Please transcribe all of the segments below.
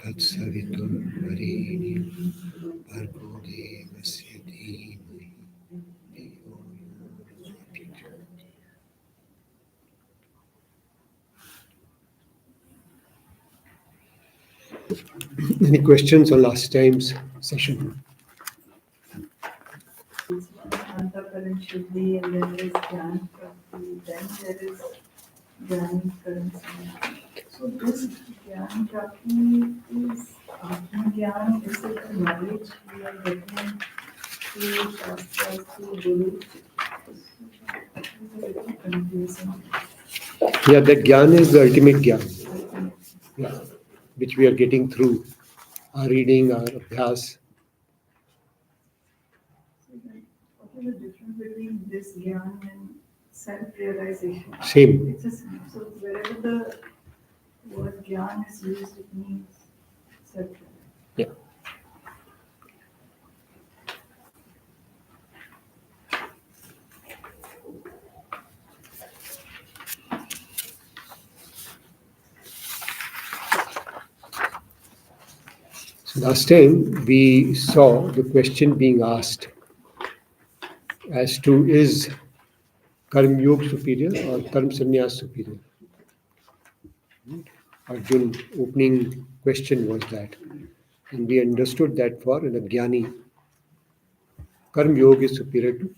Tatsaviturvarenyam Bhargo Devasya Dhimahi Dhiyo Yo Na Prachodayate. Any questions on last time's session? Antakaran Shuddhi, and then there is Jnana Prapti, then there is Jnana Currency. So this Jnana Prapti is Atma Jnana, this is the knowledge we are getting through Shastras, through Guru. It's a little confusing. Yeah, that Gyan is the ultimate Gyan. Yeah, which we are getting through our reading, our abhyas. So then, what is the difference between this Gyan and self-realization? Same. It's the same. So wherever the word Gyan is used, it means self-realization. Yeah. So last time we saw the question being asked as to is Karma Yoga superior or Karma Sannyas superior? Arjun opening question was that. And we understood that for an Jnani, Karma Yoga is superior to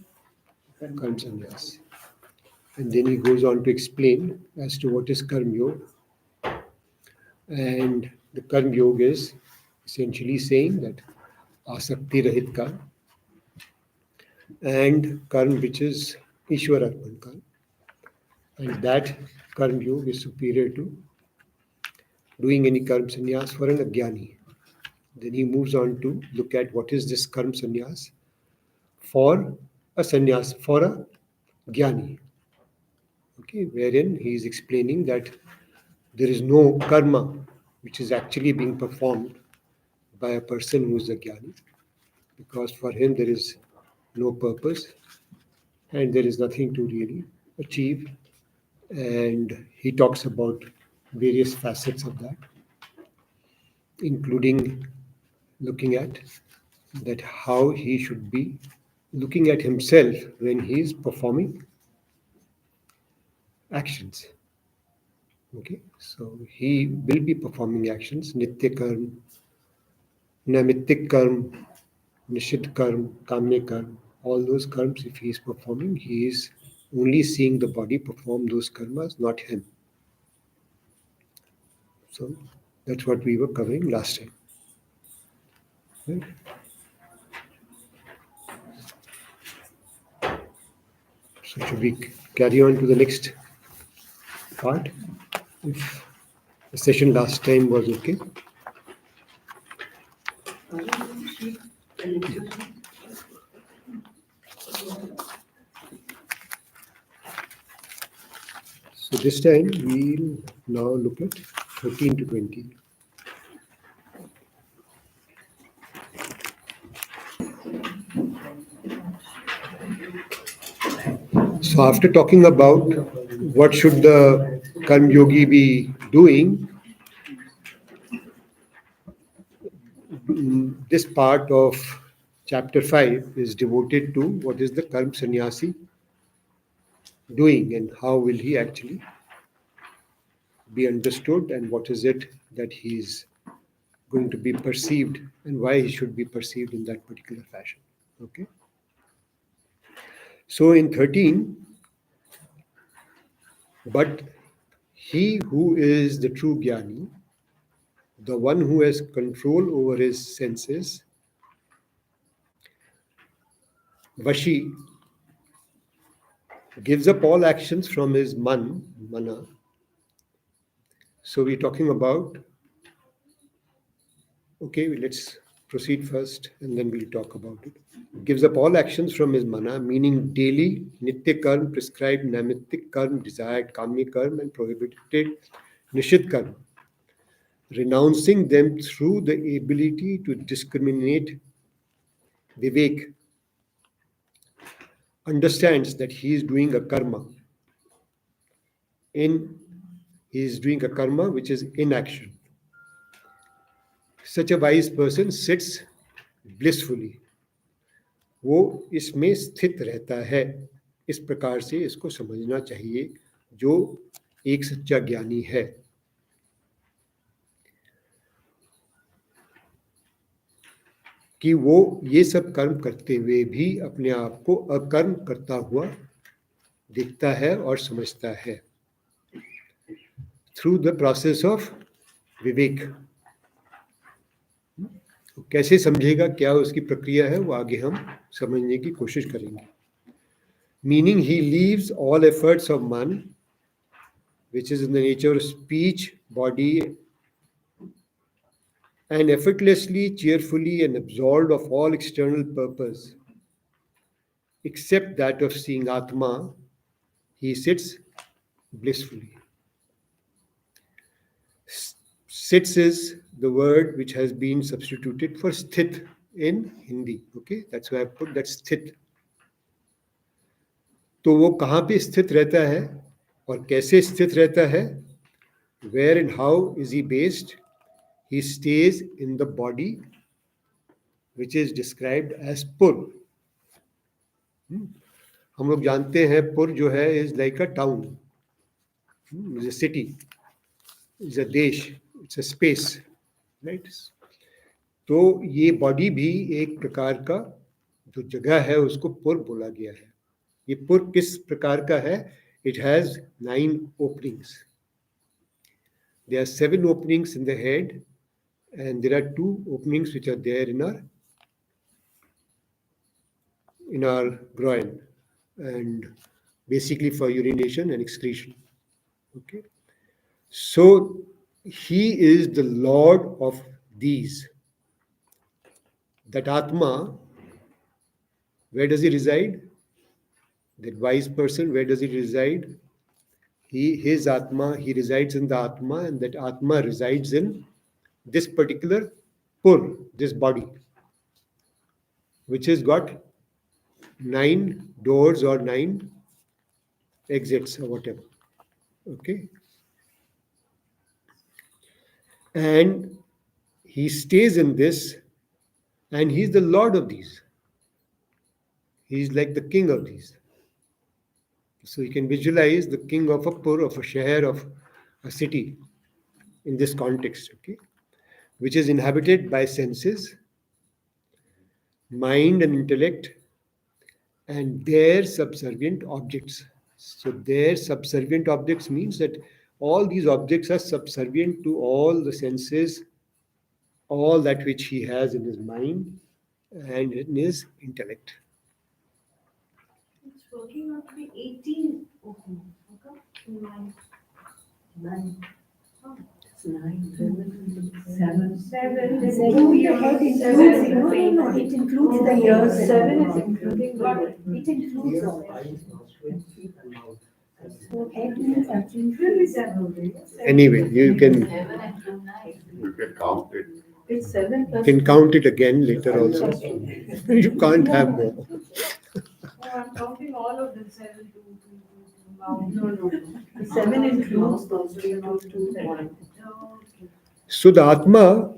Karma Sannyas. And then he goes on to explain as to what is Karma Yoga. And the Karma Yoga is essentially saying that Asakti Rahit Karma and Karma which is Ishwar Arpan Karma. And that Karma Yoga is superior to doing any Karma Sannyas for an Ajnani. Then he moves on to look at what is this Karma Sannyas for a sannyas, for a Jnani. Okay, wherein he is explaining that there is no karma which is actually being performed by a person who is a Jnani, because for him there is no purpose and there is nothing to really achieve. And he talks about various facets of that, including looking at that how he should be looking at himself when he is performing actions. Okay, so he will be performing actions, nitya karma, naimittik karma, nishid karma, kamya karma, all those karmas. If he is performing, he is only seeing the body perform those karmas, not him. So that's what we were covering last time. Right? So should we carry on to the next part? If the session last time was okay. So this time we'll now look at 13 to 20. So after talking about what should the Karma Yogi be doing, this part of chapter 5 is devoted to what is the Karma Sannyasi doing and how will he actually be understood and what is it that he is going to be perceived and why he should be perceived in that particular fashion. Okay. So in 13, but he who is the true Jnani, the one who has control over his senses, Vashi, gives up all actions from his mana. So we're talking about, okay, let's proceed first and then we'll talk about it. Gives up all actions from his mana, meaning daily nitya karma, prescribed naimittik karma, desired kamya karma, and prohibited nishid karma, renouncing them through the ability to discriminate. Vivek understands that he is doing a karma. He is doing a karma which is inaction. Such a wise person sits blissfully. वो इसमें स्थित रहता है. इस प्रकार से इसको समझना चाहिए जो एक सच्चा ज्ञानी है. कि वो ये सब कर्म करते हुए भी अपने आप को अकर्म करता हुआ दिखता है और समझता है थ्रू द प्रोसेस ऑफ विवेक. कैसे समझेगा, क्या उसकी प्रक्रिया है, वो आगे हम समझने की कोशिश करेंगे. Meaning he leaves all efforts of मन which is in the nature of speech, body, and effortlessly, cheerfully, and absolved of all external purpose, except that of seeing Atma, he sits blissfully. Sits is the word which has been substituted for sthit in Hindi. Okay, that's why I put that sthit. तो वो कहाँ पे स्थित रहता है और कैसे स्थित रहता है? Where and how is he based? He stays in the body which is described as pur. हम लोग जानते हैं पुर जो है is like a town, is a city, is a देश, it's a space, right? तो ये बॉडी भी एक प्रकार का जो जगह है उसको पुर बोला गया है. ये पुर किस प्रकार का है? It has 9 openings. There are 7 openings in the head and there are 2 openings which are there in our groin, and basically for urination and excretion. Okay, so he is the lord of these. That Atma, where does he reside? That wise person, where does he reside? His Atma, he resides in the Atma, and that Atma resides in this particular pur, this body, which has got 9 doors or 9 exits or whatever. Okay, and he stays in this, and he's the lord of these. He's like the king of these. So you can visualize the king of a pur, of a sheher, of a city in this context, okay, which is inhabited by senses, mind and intellect, and their subservient objects. So their subservient objects means that all these objects are subservient to all the senses, all that which he has in his mind and in his intellect. It's working out to be 18 openings. Okay? 9. Oh, it's 9. 7. 7. No, it includes the years. 7 is including the It includes all. So 8 means actually. Really 7. Anyway, you can count it. It's 7 plus. can count it again later also. You can't have more. Oh, I'm counting all of them. 7, 2, 2, 2, 2. No. The 7 includes those 2, 2, 1. Okay. So the Atma,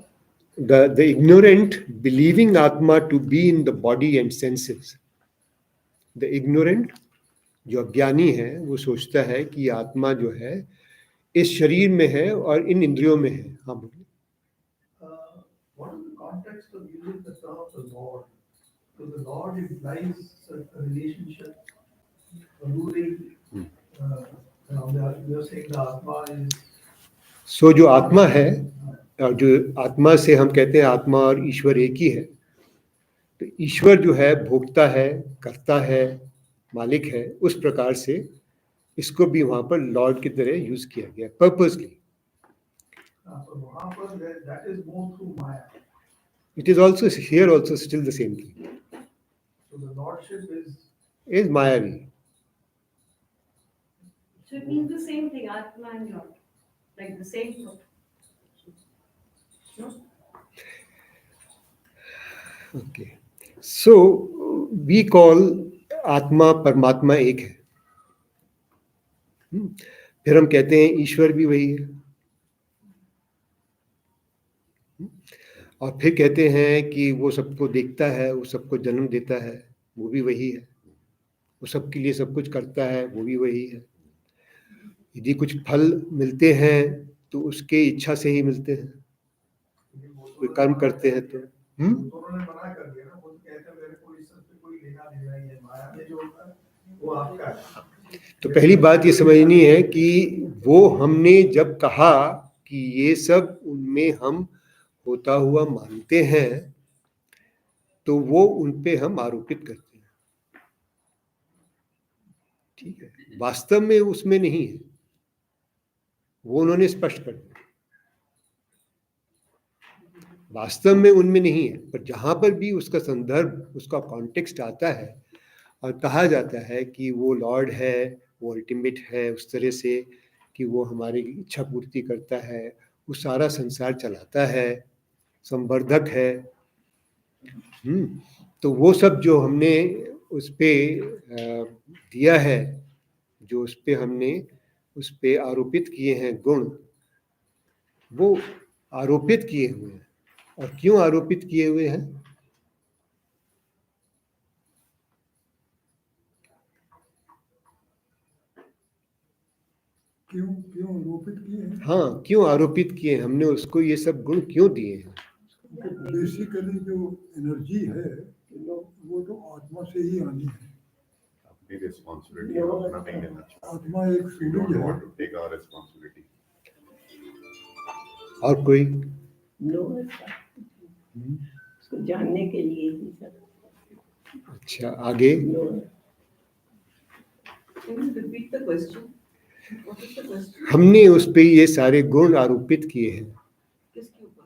the ignorant believing Atma to be in the body and senses. The ignorant, जो अज्ञानी है, वो सोचता है कि आत्मा जो है इस शरीर में है और इन इंद्रियों में है. हाँ बोलिए. What is the context of using the term of the Lord? So the Lord implies a relationship, a ruling. You're saying the Atma is. So जो आत्मा है, और जो आत्मा से हम कहते हैं आत्मा और ईश्वर एक ही है. तो ईश्वर जो है भोगता है, करता है, मालिक है. उस प्रकार से इसको भी वहां पर लॉर्ड की तरह यूज किया गया पर्पसली. So वहाँ पर that is more through Maya. It is also here also still the same thing. So the lordship is Mayavi. So it means the same thing, Atma and Lord. Like the same thought. No? Okay. So we call आत्मा परमात्मा एक है. फिर हम कहते हैं ईश्वर भी वही है. और फिर कहते हैं कि वो सबको देखता है, वो सबको जन्म देता है, वो भी वही है। वो सबके लिए सब कुछ करता है, वो भी वही है। यदि कुछ फल मिलते हैं तो उसके इच्छा से ही मिलते हैं, कोई कर्म करते हैं तो दोनों ने मना कर दिया ना, वो कहते हैं मेरे को इस सबसे कोई लेना देना नहीं है, माया में जो होता है वो आपका है। तो पहली बात ये समझनी है कि वो हमने जब कहा कि ये सब उनमें हम होता हुआ मानते हैं, तो वो उन पे हम आरोपित करते हैं। ठीक है, वास्तव में उसमें नहीं है, वो उन्होंने स्पष्ट कर दिया। वास्तव में उनमें नहीं है, पर जहां पर भी उसका संदर्भ, उसका कॉन्टेक्स्ट आता है और कहा जाता है कि वो लॉर्ड है, वो अल्टीमेट है, उस तरह से कि वो हमारी इच्छा पूर्ति करता है, वो सारा संसार चलाता है, संवर्धक है। तो वो सब जो हमने उस पे दिया है, जो उस पे हमने उस पे आरोपित किए हैं गुण, वो आरोपित किए हुए हैं। और क्यों आरोपित किए हुए हैं? क्यों क्यों आरोपित किए हैं? हाँ, क्यों आरोपित किए? हमने उसको ये सब गुण क्यों दिए हैं? बेसिकली जो एनर्जी है वो तो आत्मा से ही आनी है। अपनी रिस्पॉन्सिबिलिटी हम अपना नहीं लेना चाहिए। आत्मा एक We don't सूरज है। want to take our responsibility. और कोई? उसको जानने के लिए ही सब। अच्छा, आगे Can you repeat the question? What is the question? हमने उस पे ये सारे गुण आरोपित किए हैं। किसके ऊपर?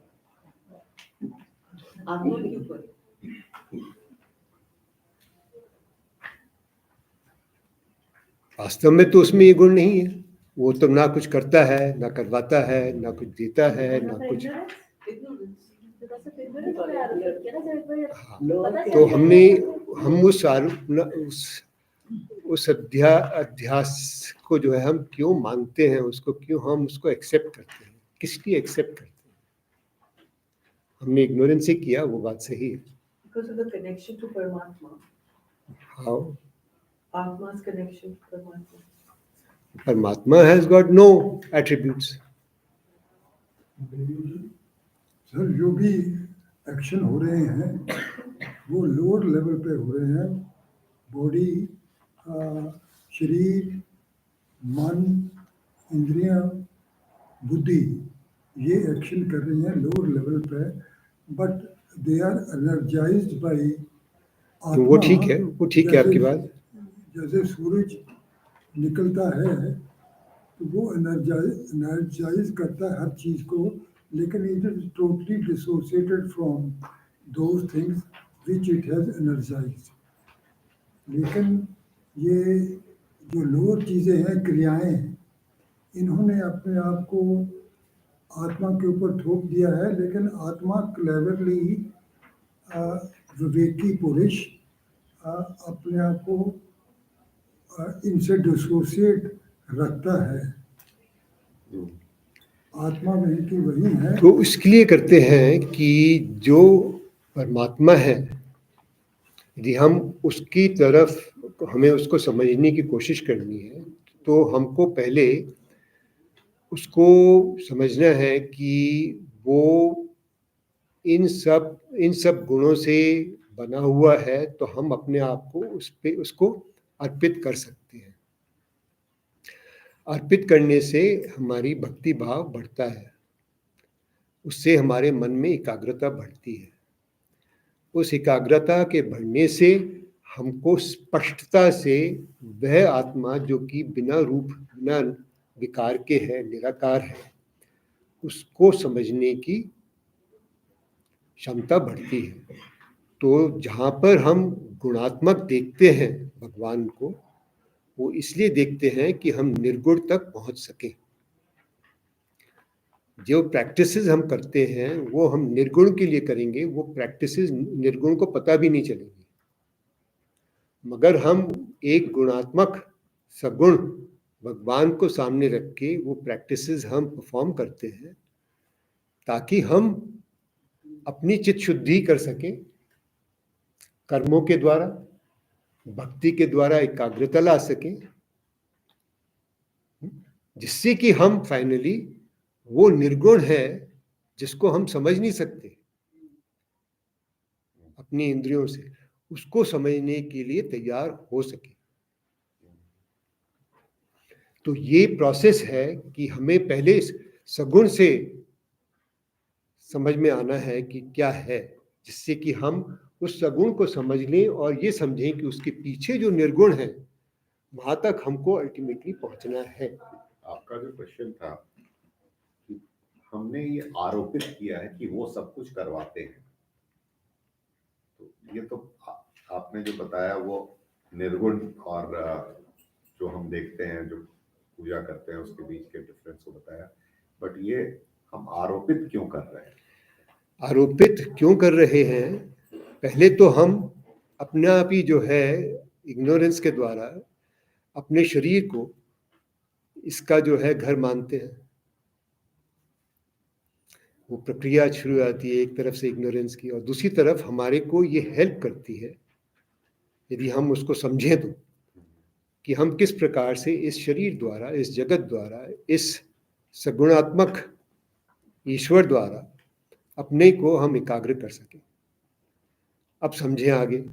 आत्मा के ऊपर। वास्तव में तो उसमें ये गुण नहीं है। वो तो ना कुछ करता है, ना करवाता है, ना कुछ देता है, ना कुछ। तो हम उस अध्यास को जो है हम क्यों मानते हैं, उसको क्यों हम उसको एक्सेप्ट करते हैं, किस लिए एक्सेप्ट करते हैं? हमने इग्नोरेंस से किया, वो बात सही है। Because of the connection to Paramatma. How? Atma's connection to Paramatma. Paramatma has got no attributes. Sir जो भी एक्शन हो रहे हैं वो लोअर लेवल पे हो रहे हैं। बॉडी, शरीर, मन, इंद्रियां, बुद्धि, ये एक्शन कर रही हैं लोअर लेवल पे, but they are energised by तो वो ठीक है, वो ठीक है आपकी बात। जैसे सूरज निकलता है तो वो एनर्जाइज करता है हर चीज को, लेकिन it is totally dissociated from those things which it has energised. लेकिन ये जो लोअर चीज़ें हैं, क्रियाएं हैं, इन्होंने अपने आप को आत्मा के ऊपर थोप दिया है। लेकिन आत्मा क्लेवरली, विवेकी पुरुष अपने आप को इनसे डिसोसिएट रखता है। आत्मा वही की वही है। तो इसके लिए करते हैं कि जो परमात्मा है, यदि हम उसकी तरफ हमें उसको समझने की कोशिश करनी है, तो हमको पहले उसको समझना है कि वो इन सब गुणों से बना हुआ है, तो हम अपने आप को उसको अर्पित कर सकते हैं। अर्पित करने से हमारी भक्ति भाव बढ़ता है, उससे हमारे मन में एकाग्रता बढ़ती है। उस एकाग्रता के बढ़ने से हमको स्पष्टता से वह आत्मा जो कि बिना रूप बिना विकार के है, निराकार है, उसको समझने की क्षमता बढ़ती है। तो जहाँ पर हम गुणात्मक देखते हैं भगवान को, वो इसलिए देखते हैं कि हम निर्गुण तक पहुंच सकें। जो प्रैक्टिसेस हम करते हैं वो हम निर्गुण के लिए करेंगे, वो प्रैक्टिसेस निर्गुण को पता भी नहीं चलेंगी। मगर हम एक गुणात्मक सगुण भगवान को सामने रख के वो प्रैक्टिसेस हम परफॉर्म करते हैं, ताकि हम अपनी चित्त शुद्धि कर सके कर्मों के द्वारा, भक्ति के द्वारा एकाग्रता ला सके, जिससे कि हम फाइनली वो निर्गुण है जिसको हम समझ नहीं सकते अपनी इंद्रियों से, उसको समझने के लिए तैयार हो सके। तो ये प्रोसेस है कि हमें पहले सगुण से समझ में आना है कि क्या है, जिससे कि हम उस सगुण को समझ लें और ये समझें कि उसके पीछे जो निर्गुण है वहां तक हमको अल्टीमेटली पहुंचना है। आपका जो क्वेश्चन था कि हमने ये आरोपित किया है कि वो सब कुछ करवाते हैं, तो ये तो आपने जो बताया वो निर्गुण और जो हम देखते हैं, जो पूजा करते हैं, उसके बीच के डिफरेंस को बताया। बट ये हम आरोपित क्यों कर रहे हैं? आरोपित क्यों कर रहे हैं? पहले तो हम अपने आप ही जो है इग्नोरेंस के द्वारा अपने शरीर को इसका जो है घर मानते हैं। वो प्रक्रिया शुरू आती है एक तरफ से इग्नोरेंस की, और दूसरी तरफ हमारे को ये हेल्प करती है यदि हम उसको समझें तो, कि हम किस प्रकार से इस शरीर द्वारा, इस जगत द्वारा, इस सगुणात्मक ईश्वर द्वारा अपने को हम एकाग्र कर सकें। अब समझें आगे।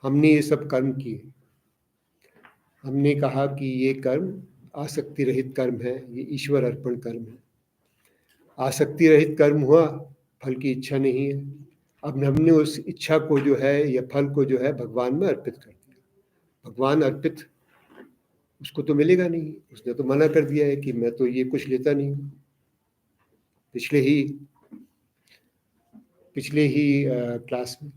हमने ये सब कर्म किए, हमने कहा कि ये कर्म आसक्ति रहित कर्म है, ये ईश्वर अर्पण कर्म है। आसक्ति रहित कर्म हुआ, फल की इच्छा नहीं है। अब हमने उस इच्छा को जो है या फल को जो है भगवान में अर्पित कर दिया। भगवान अर्पित उसको तो मिलेगा नहीं, उसने तो मना कर दिया है कि मैं तो ये कुछ लेता नहीं हूँ। पिछले ही क्लास में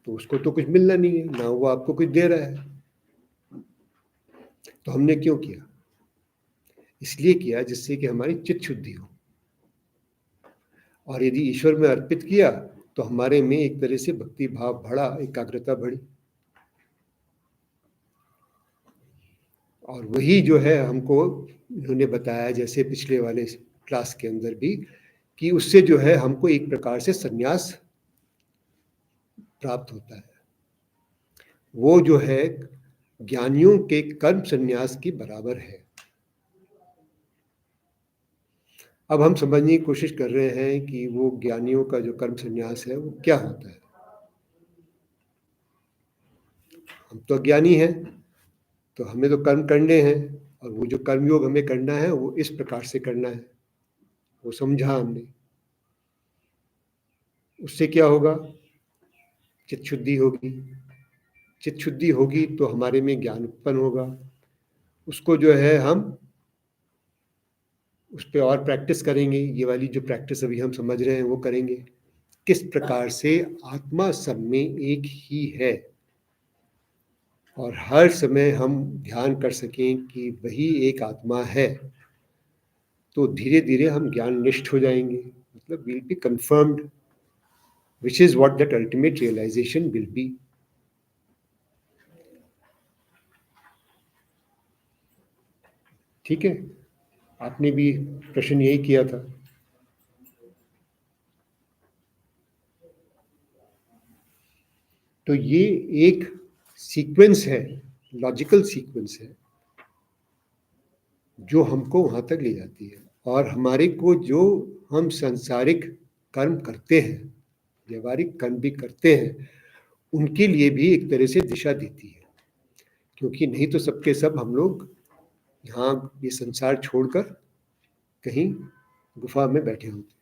तो उसको तो कुछ मिलना नहीं है, ना वो आपको कुछ दे रहा है। तो हमने क्यों किया? इसलिए किया जिससे कि हमारी चित्त शुद्धि हो, और यदि ईश्वर में अर्पित किया तो हमारे में एक तरह से भक्ति भाव बढ़ा, एकाग्रता बढ़ी। और वही जो है हमको इन्होंने बताया, जैसे पिछले वाले क्लास के अंदर भी, कि उससे जो है हमको एक प्रकार से संन्यास प्राप्त होता है। वो जो है ज्ञानियों के कर्म संन्यास के बराबर है। अब हम समझने की कोशिश कर रहे हैं कि वो ज्ञानियों का जो कर्म संन्यास है वो क्या होता है। हम तो अज्ञानी हैं, तो हमें तो कर्म करने हैं, और वो जो कर्मयोग हमें करना है वो इस प्रकार से करना है, वो समझा हमने। उससे क्या होगा? चित्त शुद्धि होगी। चित्त शुद्धि होगी तो हमारे में ज्ञान उत्पन्न होगा। उसको जो है हम उस पर और प्रैक्टिस करेंगे। ये वाली जो प्रैक्टिस अभी हम समझ रहे हैं वो करेंगे, किस प्रकार से आत्मा सब में एक ही है, और हर समय हम ध्यान कर सकें कि वही एक आत्मा है। तो धीरे धीरे हम ज्ञान निष्ठ हो जाएंगे, मतलब will be confirmed, which is what that ultimate realisation will be. ठीक है, आपने भी प्रश्न यही किया था। तो ये एक सीक्वेंस है, लॉजिकल सीक्वेंस है, जो हमको वहां तक ले जाती है। और हमारे को जो हम सांसारिक कर्म करते हैं, व्यवहारिक कर्म भी करते हैं, उनके लिए भी एक तरह से दिशा देती है। क्योंकि नहीं तो सबके सब हम लोग यहाँ ये संसार छोड़कर कहीं गुफा में बैठे होते।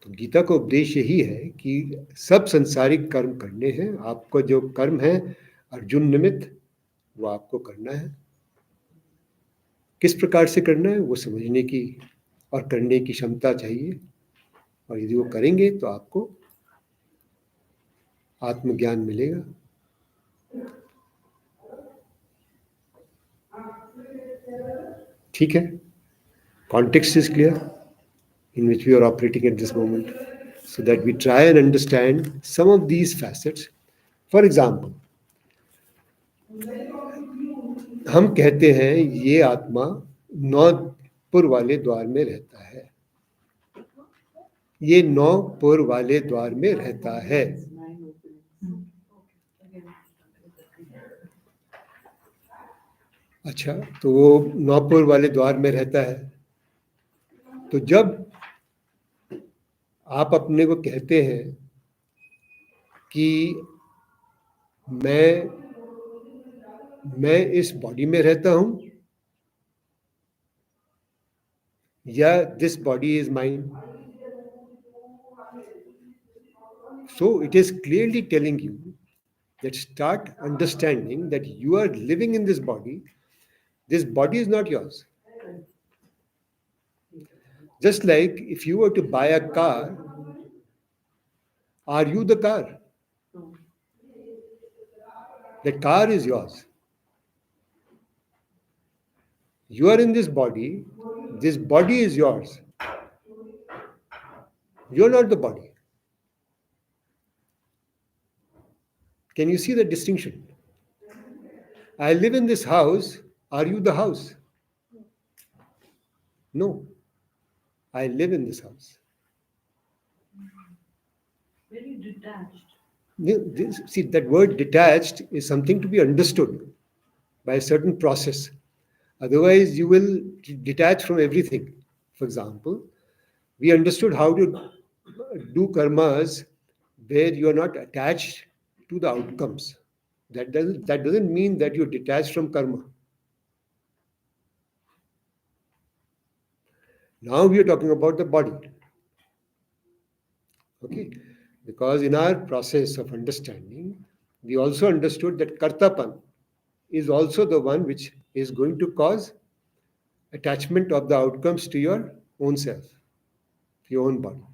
तो गीता का उपदेश यही है कि सब संसारिक कर्म करने हैं। आपका जो कर्म है अर्जुन निमित्त, वो आपको करना है। किस प्रकार से करना है वो समझने की और करने की क्षमता चाहिए, और यदि वो करेंगे तो आपको आत्मज्ञान मिलेगा। ठीक है, context is clear in which we are operating at this moment, so that we try and understand some of these facets. For example, हम कहते हैं ये आत्मा नौपुर वाले द्वार में रहता है, ये 9 पुर वाले द्वार में रहता है। Nine openings. Okay. Again. अच्छा, तो वो 9 पुर वाले द्वार में रहता है। तो जब आप अपने को कहते हैं कि मैं इस बॉडी में रहता हूं, या this body is mine, so it is clearly telling you that start understanding that you are living in this body. This body is not yours. Just like if you were to buy a car, are you the car? The car is yours. You are in this body is yours. You're not the body. Can you see the distinction? I live in this house. Are you the house? No. I live in this house. Very detached. See, that word detached is something to be understood by a certain process. Otherwise, you will detach from everything. For example, we understood how to do karmas where you are not attached to the outcomes. That doesn't mean that you're detached from karma. Now we are talking about the body. Okay? Because in our process of understanding, we also understood that kartapan is also the one which is going to cause attachment of the outcomes to your own self, your own body.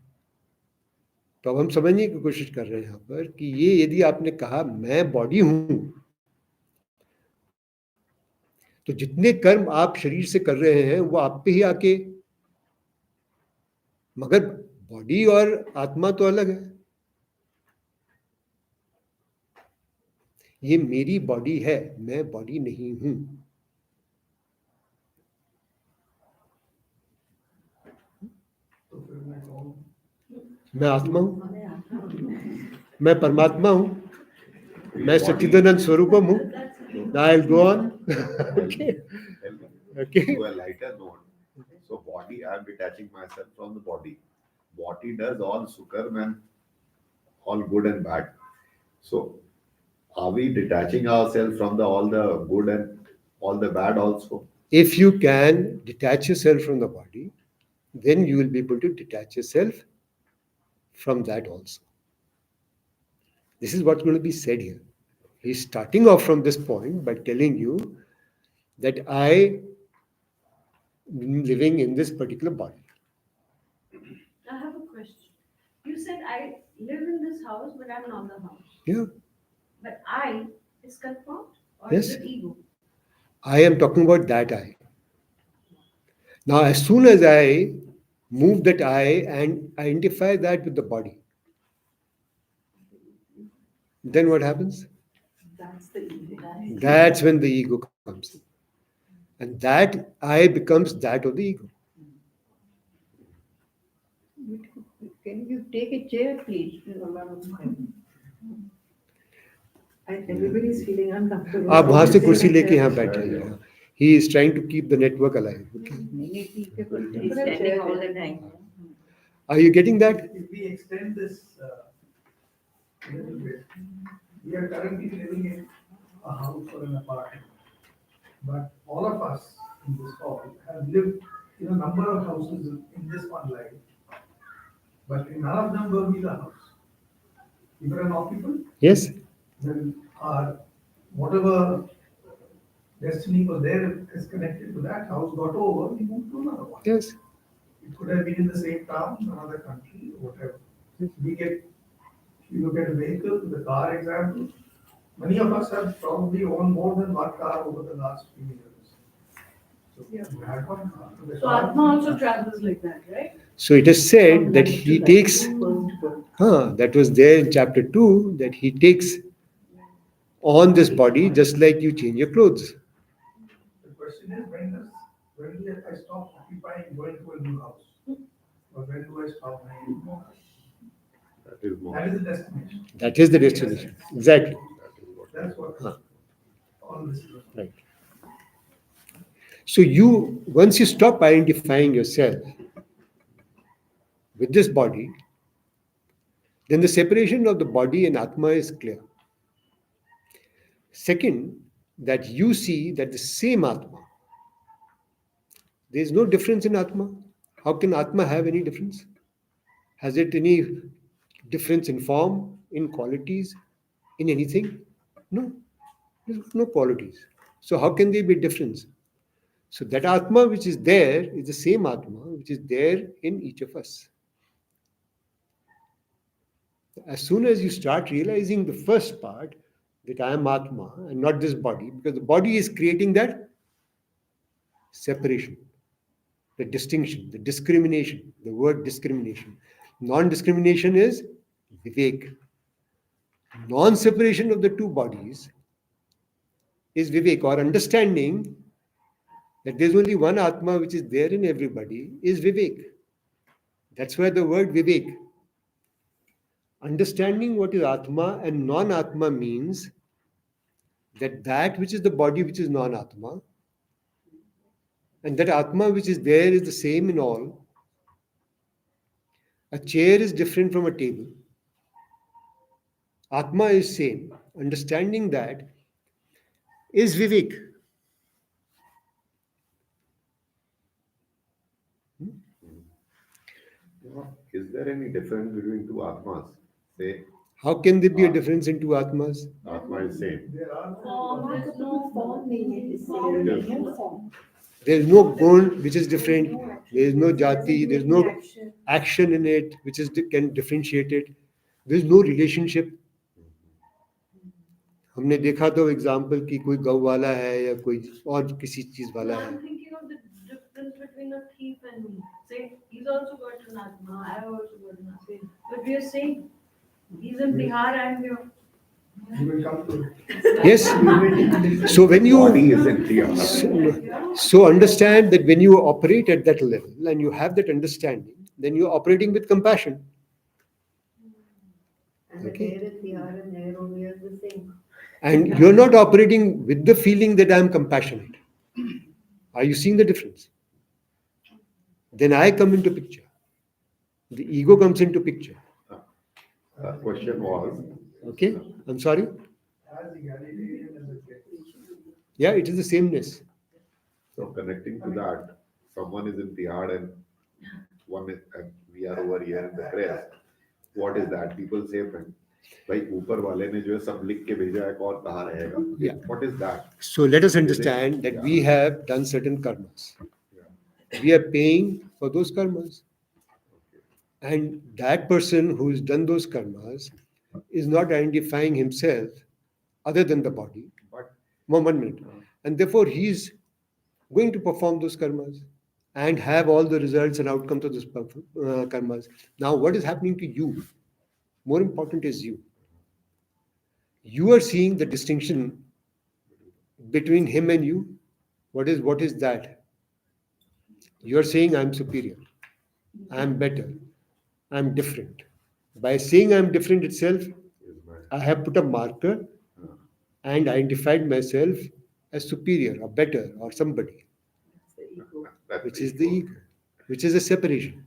तो अब हम समझने की कोशिश कर रहे हैं यहाँ पर कि ये यदि आपने कहा मैं बॉडी हूं, तो जितने कर्म आप शरीर से कर रहे हैं वो आप पे ही आके, मगर बॉडी और आत्मा तो अलग है। ये मेरी बॉडी है, मैं बॉडी नहीं हूं। तो फिर मैं कहूँ मैं आत्मा हूं, मैं परमात्मा हूं, मैं सच्चिदानंद स्वरूपम हूं। I will go on. Okay okay, To a lighter note, so body, I am detaching myself from the body. Body does all sukarm and all good and bad. So are we detaching ourselves from all the good and all the bad also? if you can detach yourself from the body, then you will be able to detach yourself from that also. This is what's going to be said here. He's starting off from this point by telling you that I am living in this particular body. I have a question. You said I live in this house, but I'm not the house. Yeah. But I is confirmed, or Yes. is it ego? I am talking about that I. Now, as soon as I move that I and identify that with the body, then what happens? That's the ego. That's when the ego comes in. And that I becomes that of the ego. Can you take a chair, please? Everybody is feeling uncomfortable. आप वहां से कुर्सी लेके यहाँ बैठे हैं. He is trying to keep the network alive. Okay. He's standing all the time. Are you getting that? if we extend this a little bit, we are currently living in a house or an apartment. But all of us in this hall have lived in a number of houses in this one life. But in none of them were we the house. We were an occupant. Yes. Then our whatever destiny was there is connected to that house got over, we moved to another one. Yes. It could have been in the same town, another country, whatever. If you look at a vehicle, the car example, many of us have probably owned more than one car over the last few years. So Yeah. you had one car. The So car- Atma also travels like that, right? So it is said that he takes, First, that was there in chapter 2, that he takes on this body just like you change your clothes. The question is, when do I stop occupying going to a new house? Or when do I stop my ego? That is more. That is the destination. That is the destination. Exactly. That is what. That's what Huh. all this is about. Right. So once you stop identifying yourself with this body, then the separation of the body and Atma is clear. Second, that you see that the same Atma, there is no difference in Atma. How can Atma have any difference? Has it any difference in form, in qualities, in anything? No, there's no qualities. So how can there be difference? So that Atma which is there is the same Atma which is there in each of us. As soon as you start realizing the first part, that I am Atma and not this body, because the body is creating that separation, the distinction, the discrimination, the word discrimination. Non-discrimination is Vivek. Non-separation of the two bodies is Vivek, or understanding that there's only one Atma which is there in everybody is Vivek. That's why the word Vivek. Understanding what is Atma and non-Atma means that which is the body which is non-Atma, and that Atma which is there is the same in all. A chair is different from a table. Atma is same. Understanding that is Vivek. Is there any difference between two Atmas? Say, How can there be a difference in two Atmas? Atma is same. There are Form, there's no form नहीं है form. इससे no form. There is no gun which is different. There is no jati. There is no action. action in it which is can differentiate it. There is no relationship. हमने देखा तो example कि कोई गौ वाला है या कोई और किसी चीज No, वाला है. I'm thinking of the difference between a thief and me. Say, he's also got an Atma, I have also got an Atma. But we are saying, he's in Bihar and we are. you will come to it. Yes. So when you Body is in Kriya. so understand that when you operate at that level and you have that understanding, then you're operating with compassion. And Okay. the air in Bihar and air over here is the same. And you're not operating with the feeling that I'm compassionate. Are you seeing the difference? Then I come into picture. The ego comes into picture. The question was, Okay? I'm sorry? As egalitarian as it gets. Yeah, it is the sameness. so connecting to that, someone is in Tihad and and we are over here in the crest. What is that? People say, friend, भाई ऊपर वाले ने जो है सब लिख के भेजा है कौन कहाँ रहेगा? Yeah. What is that? So let us understand that we have done certain karmas. Yeah. We are paying for those karmas. And that person who has done those karmas is not identifying himself other than the body. But 1 minute. And therefore, he is going to perform those karmas and have all the results and outcomes of those karmas. Now, what is happening to you? More important is you. You are seeing the distinction between him and you. What is that? You are saying, I'm superior, I'm better, I'm different. By saying I'm different itself, is my I have put a marker and identified myself as superior or better or somebody, that's which is the ego, which is a separation.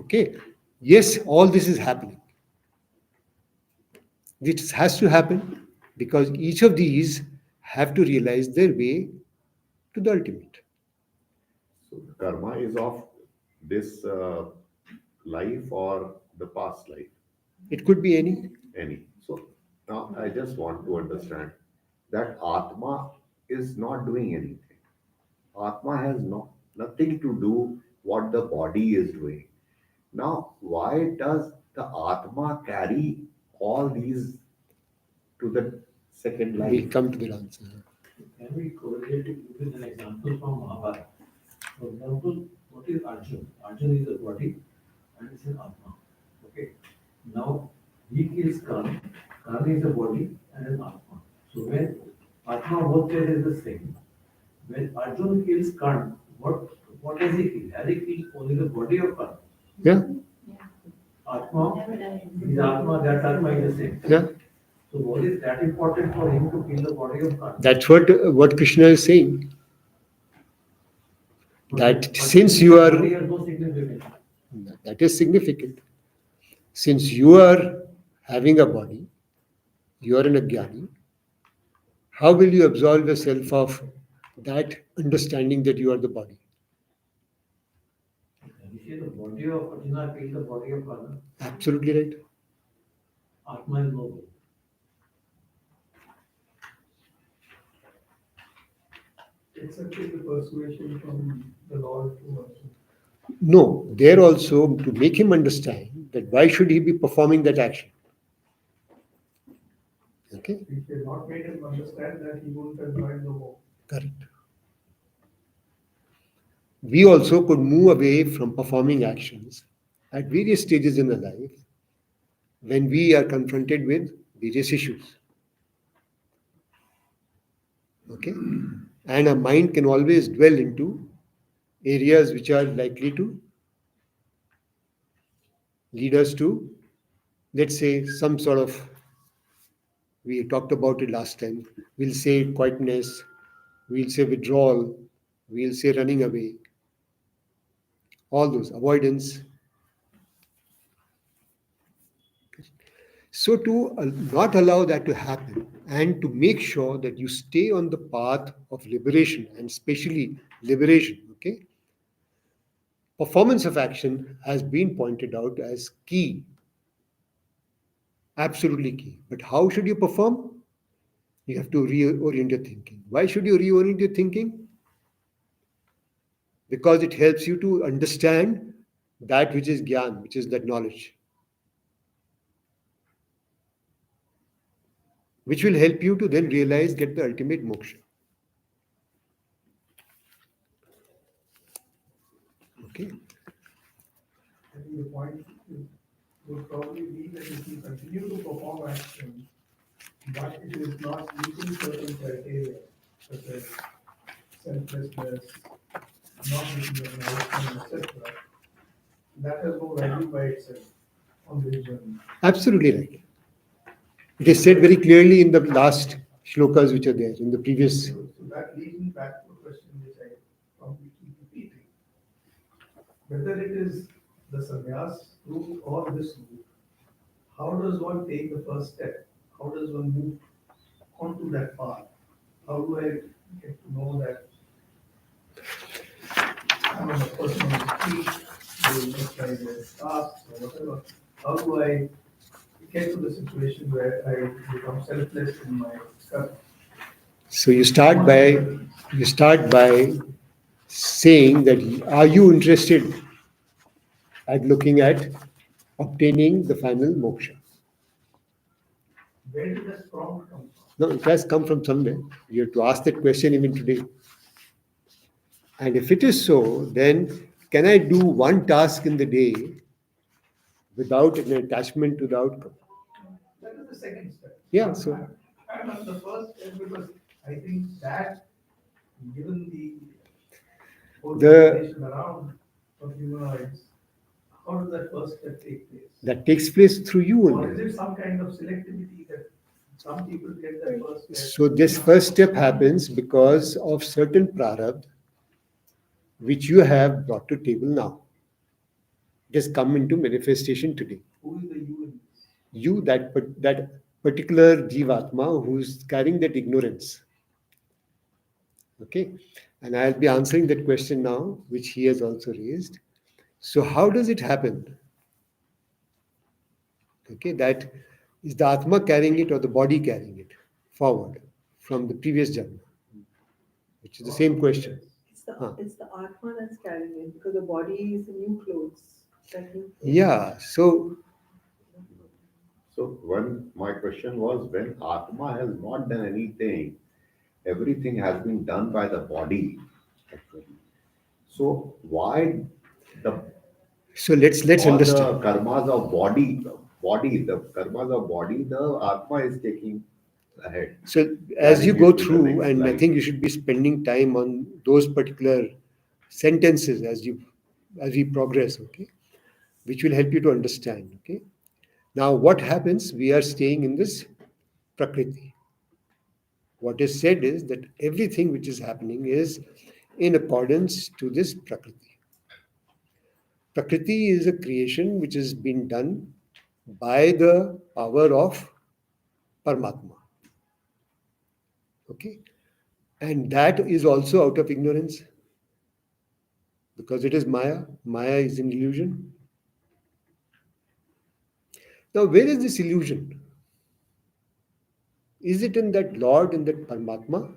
Okay? Yes, all this is happening. This has to happen because each of these have to realize their way to the ultimate. So the karma is of this life or the past life, It could be any. any. So now I just want to understand that Atma is not doing anything. Atma has nothing to do what the body is doing. Now, why does the Atma carry all these to the second We'll life? come to the answer. Can we correlate it with an example from Mahabharata? For example, what is Arjun? Arjun is a body and it's an Atma. Okay. Now he kills Karna. Karna is a body and an Atma. So when Atma both places is the same. When Arjun kills Karna, what what does he feel? Has he feel only the body of karma? Yeah, Atma, is Atma, that Atma is the same. yeah. So what is that important for him to feel the body of karma? That's what Krishna is saying. That But since you are, body has no significance. that is significant. Since you are having a body, you are an ajnani. How will you absolve yourself of that understanding that you are the body? You see, the body of Arjuna feels the body of karma. Absolutely right. Atma is no good. Accepting the persuasion from the Lord to us. No, there also to make him understand that why should he be performing that action? Okay, If we had not made him understand that, he wouldn't have joined the war. correct. We also could move away from performing actions at various stages in the life when we are confronted with various issues. Okay, and our mind can always dwell into areas which are likely to lead us to, let's say, some sort of, we talked about it last time, we'll say quietness, we'll say withdrawal, we'll say running away, all those avoidance. So to not allow that to happen and to make sure that you stay on the path of liberation, and especially liberation, okay, performance of action has been pointed out as key, absolutely key. But how should you perform? You have to reorient your thinking. Why should you reorient your thinking? Because it helps you to understand that which is gyan, which is that knowledge, which will help you to then realize, get the ultimate moksha. Okay. I think the point would probably be that if you continue to perform action, but it is not meeting certain criteria, such as selflessness, not meeting the milestone, etc., that has no value by itself on this journey. Absolutely right. It is said very clearly in the last shlokas which are there in the previous. So that leads me back to a question which I probably keep repeating. Whether it is the sannyas route or this route, how does one take the first step? How does one move onto that path? How do I get to know that I'm a person on the street doing exercise tasks or whatever? How do I get to the situation where I become selfless in my stuff? So you start by saying that are you interested at looking at obtaining the final moksha? Where did that prompt come from? No, it has come from somewhere. You have to ask that question even today. And if it is so, then can I do one task in the day without an attachment to the outcome? That is the second step. Yeah, so I'm on the first step because I think that, given the whole The- population around of humanoids, how does that first step take place? that takes place through you Or is only. it some kind of selectivity that some people get that first step? So this first step happens because of certain prarabdha which you have brought to table now. It has come into manifestation today. Who is the you in this? You, that particular jivatma who is carrying that ignorance. Okay, and I'll be answering that question now, which he has also raised. So how does it happen? Okay, that is the atma carrying it or the body carrying it forward from the previous janma, which is the same question. It's the Atma that's carrying it because the body is the new clothes. That new clothes. Yeah, so when my question was, when Atma has not done anything, everything has been done by the body, actually. So why the let's all understand. the karmas of the karmas of body, the Atma is taking ahead. So as you go Carrying it to the through, next and I life. think you should be spending time on those particular sentences as we progress, okay, which will help you to understand. Okay. Now, what happens? We are staying in this Prakriti. What is said is that everything which is happening is in accordance to this Prakriti. Prakriti is a creation which has been done by the power of Paramatma. Okay? And that is also out of ignorance because it is Maya. Maya is an illusion. Now, where is this illusion? Is it in that Lord, in that Paramatma?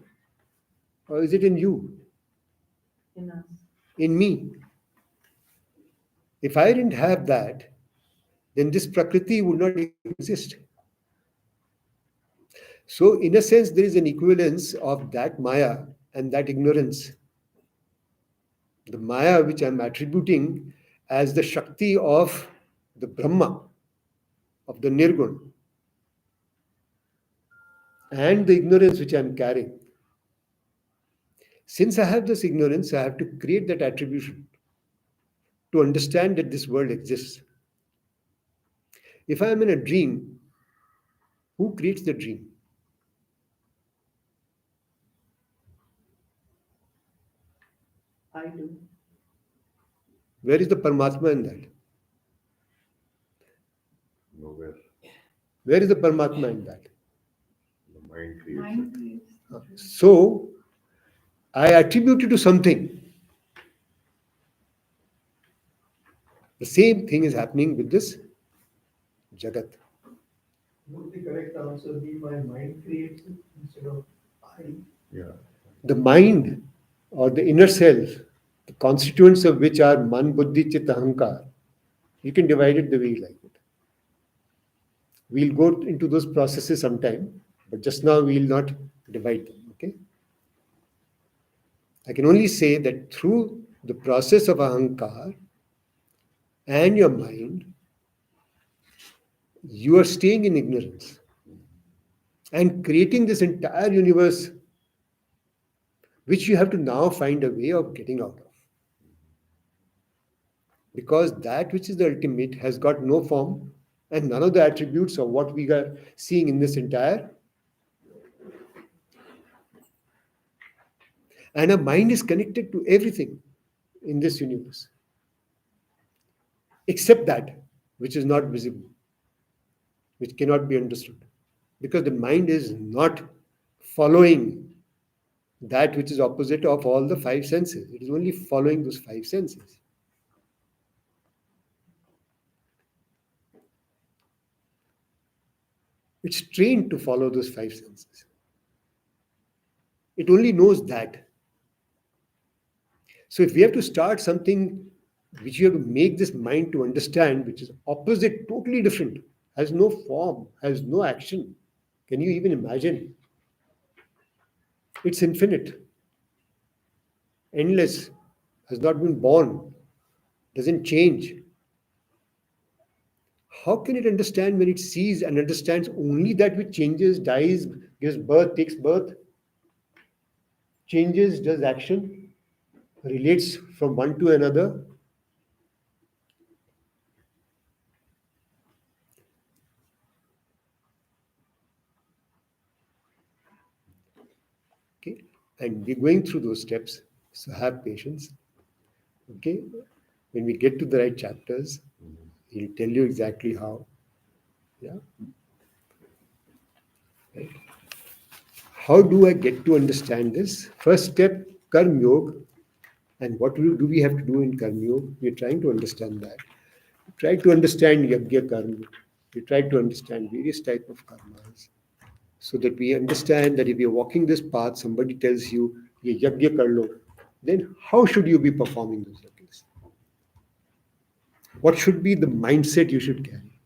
Or is it in you, In us. in me? If I didn't have that, then this Prakriti would not exist. So, in a sense, there is an equivalence of that Maya and that ignorance. The Maya, which I'm attributing as the Shakti of the Brahma, of the Nirgun, and the ignorance which I'm carrying. Since I have this ignorance, I have to create that attribution to understand that this world exists. If I am in a dream, who creates the dream? I do. Where is the Paramatma in that? Nowhere. Where is the Paramatma in that? The mind creates Mind it. creates the dream. So, I attribute it to something. The same thing is happening with this Jagat. Would the correct answer be my mind creates it instead of I? Yeah. The mind or the inner self, the constituents of which are Man, Buddhi, Chitta, Ahankar, you can divide it the way you like it. We'll go into those processes sometime, but just now we'll not divide them. Okay? I can only say that through the process of Ahankar and your mind, you are staying in ignorance and creating this entire universe, which you have to now find a way of getting out of. Because that which is the ultimate has got no form and none of the attributes of what we are seeing in this entire. And our mind is connected to everything in this universe, except that which is not visible, which cannot be understood. Because the mind is not following that which is opposite of all the five senses. It is only following those five senses. It's trained to follow those five senses. It only knows that. So if we have to start something which you have to make this mind to understand, which is opposite, totally different, has no form, has no action, can you even imagine? It's infinite, endless, has not been born, doesn't change. How can it understand when it sees and understands only that which changes, dies, gives birth, takes birth, changes, does action, relates from one to another? Okay, and we're going through those steps, so have patience. Okay, when we get to the right chapters, he'll tell you exactly how. Yeah. Right. How do I get to understand this? First step, Karma Yoga. And what do we have to do in Karma Yoga? We're trying to understand that. Try to understand Yagya Karma. We try to understand various type of karmas, so that we understand that if you're walking this path, somebody tells you, "Ye Yagya kar lo," then how should you be performing those yagyas? What should be the mindset you should carry?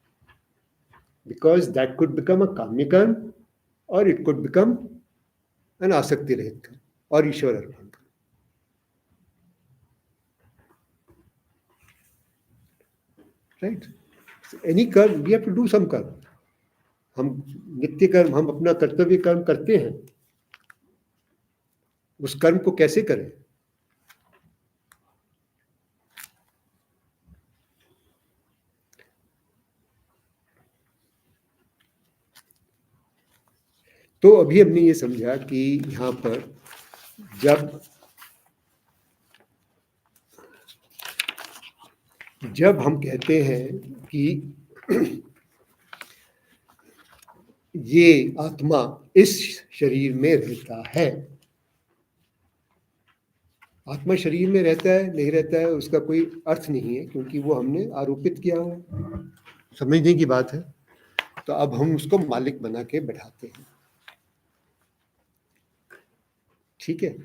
Because that could become a Kamya karma, or it could become an Asakti Rahit karma, or Ishwar Arpan karma. Right? So any कर्म we have to do some कर्म. हम नित्य कर्म, हम अपना कर्तव्य कर्म करते हैं. उस कर्म को कैसे करें? तो अभी हमने ये समझा कि यहाँ पर जब हम कहते हैं कि ये आत्मा इस शरीर में रहता है, आत्मा शरीर में रहता है नहीं रहता है उसका कोई अर्थ नहीं है, क्योंकि वो हमने आरोपित किया हुआ है, समझने की बात है। तो अब हम उसको मालिक बना के बैठाते हैं, ठीक है।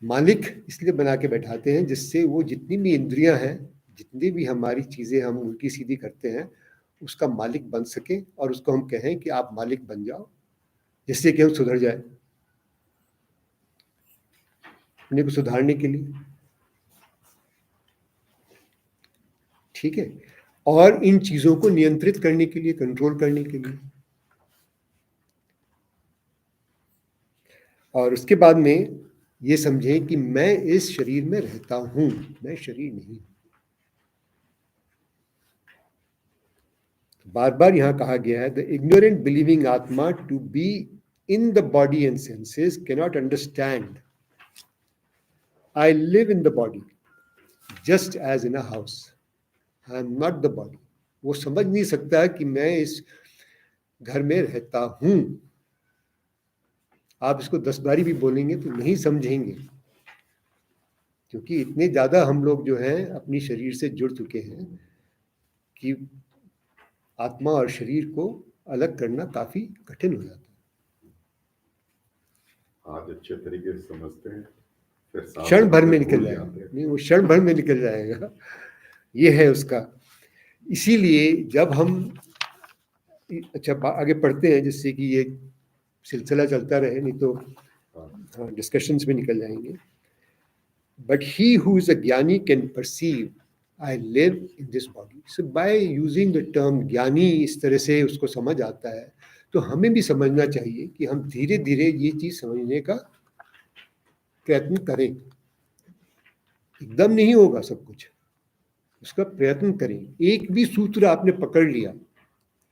मालिक इसलिए बना के बैठाते हैं जिससे वो जितनी भी इंद्रियां हैं, जितनी भी हमारी चीजें हम उल्टी सीधी करते हैं, उसका मालिक बन सके और उसको हम कहें कि आप मालिक बन जाओ, जिससे कि हम सुधर जाए, अपने को सुधारने के लिए, ठीक है, और इन चीजों को नियंत्रित करने के लिए, कंट्रोल करने के लिए। और उसके बाद में ये समझें कि मैं इस शरीर में रहता हूं, मैं शरीर नहीं। बार बार यहां कहा गया है, the ignorant believing atma to be in the body and senses cannot understand I live in the body just as in a house, I am not the body. वो समझ नहीं सकता कि मैं इस घर में रहता हूं। आप इसको 10 बारी भी बोलेंगे तो नहीं समझेंगे, क्योंकि इतने ज्यादा हम लोग जो हैं अपनी शरीर से जुड़ चुके हैं कि आत्मा और शरीर को अलग करना काफी कठिन हो जाता है। आज अच्छे तरीके से समझते हैं, फिर साल क्षण भर बाद में भूल निकल जाते जाएगा, हैं। नहीं वो क्षण भर में निकल जाएगा, ये है उसका। इसीलिए जब हम अच्छा आगे पढ़ते हैं जिससे कि ये सिलसिला चलता रहे, नहीं तो डिस्कशंस में निकल जाएंगे। But he who is a gyani can perceive I live in this body. So by using the term gyani, इस तरह से उसको समझ आता है, तो हमें भी समझना चाहिए कि हम धीरे धीरे ये चीज समझने का प्रयत्न करें। एकदम नहीं होगा सब कुछ, उसका प्रयत्न करें। एक भी सूत्र आपने पकड़ लिया,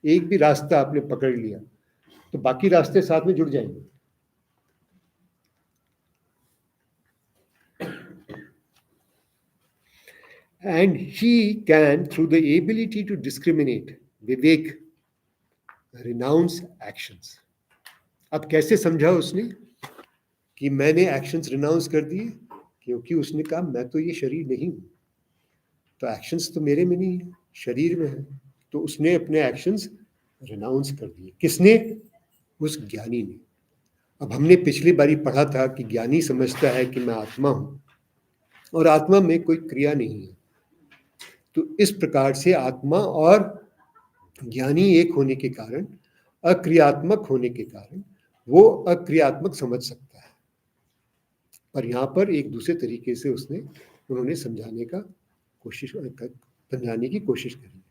एक भी रास्ता आपने पकड़ लिया, तो बाकी रास्ते साथ में जुड़ जाएंगे। And he can, through the ability to discriminate, Vivek, renounce actions। अब कैसे समझा उसने कि मैंने एक्शंस रिनाउंस कर दिए? क्योंकि उसने कहा मैं तो ये शरीर नहीं हूं, तो एक्शंस तो मेरे में नहीं है, शरीर में है। तो उसने अपने एक्शंस रिनाउंस कर दिए। किसने? उस ज्ञानी ने। अब हमने पिछली बारी पढ़ा था कि ज्ञानी समझता है कि मैं आत्मा हूं और आत्मा में कोई क्रिया नहीं है। तो इस प्रकार से आत्मा और ज्ञानी एक होने के कारण, अक्रियात्मक होने के कारण वो अक्रियात्मक समझ सकता है। पर यहाँ पर एक दूसरे तरीके से उन्होंने समझाने की कोशिश करी।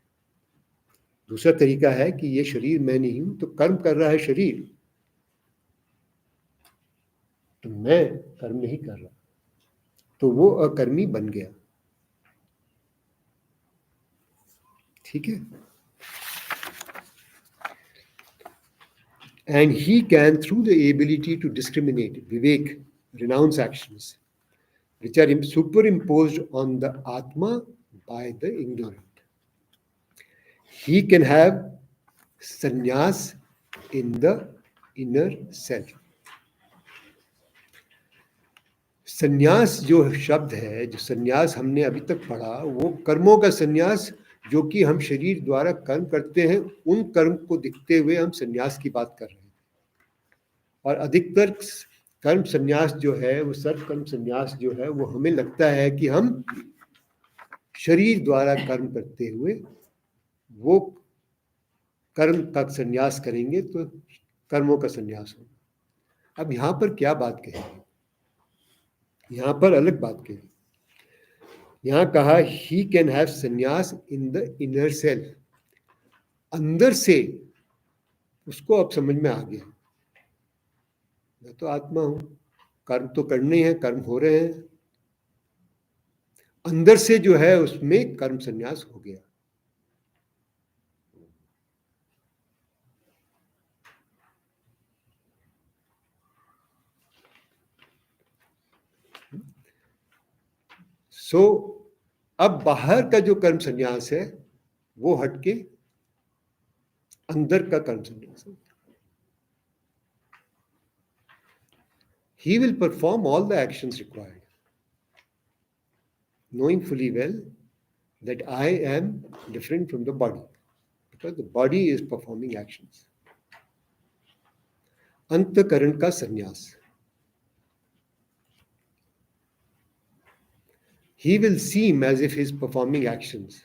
दूसरा तरीका है कि ये शरीर मैं नहीं हूं, तो कर्म कर रहा है शरीर, तो मैं कर्म नहीं कर रहा, तो वो अकर्मी बन गया, ठीक है। And he can, through the ability to discriminate, vivek, renounce actions which are superimposed on the Atma by the ignorant. He can have sannyas in the inner self. संन्यास जो शब्द है, जो संन्यास हमने अभी तक पढ़ा, वो कर्मों का संन्यास, जो कि हम शरीर द्वारा कर्म करते हैं, उन कर्म को दिखते हुए हम संन्यास की बात कर रहे हैं। और अधिकतर कर्म संन्यास जो है, वो सर्व कर्म संन्यास जो है, वो हमें लगता है कि हम शरीर द्वारा कर्म करते हुए वो कर्म का संन्यास करेंगे तो कर्मों का संन्यास होगा। अब यहां पर क्या बात कही? यहां पर अलग बात कही। यहां कहा ही कैन हैव संन्यास इन द इनर सेल्फ, अंदर से उसको अब समझ में आ गया, मैं तो आत्मा हूं, कर्म तो करने हैं, कर्म हो रहे हैं, अंदर से जो है उसमें कर्म संन्यास हो गया। सो अब बाहर का जो कर्म संन्यास है वो हटके अंदर का कर्म संन्यास है. He will perform all the actions required, knowing fully well that I am different from the body, because the body is performing actions. अंतःकरण का संन्यास. He will seem as if he is performing actions.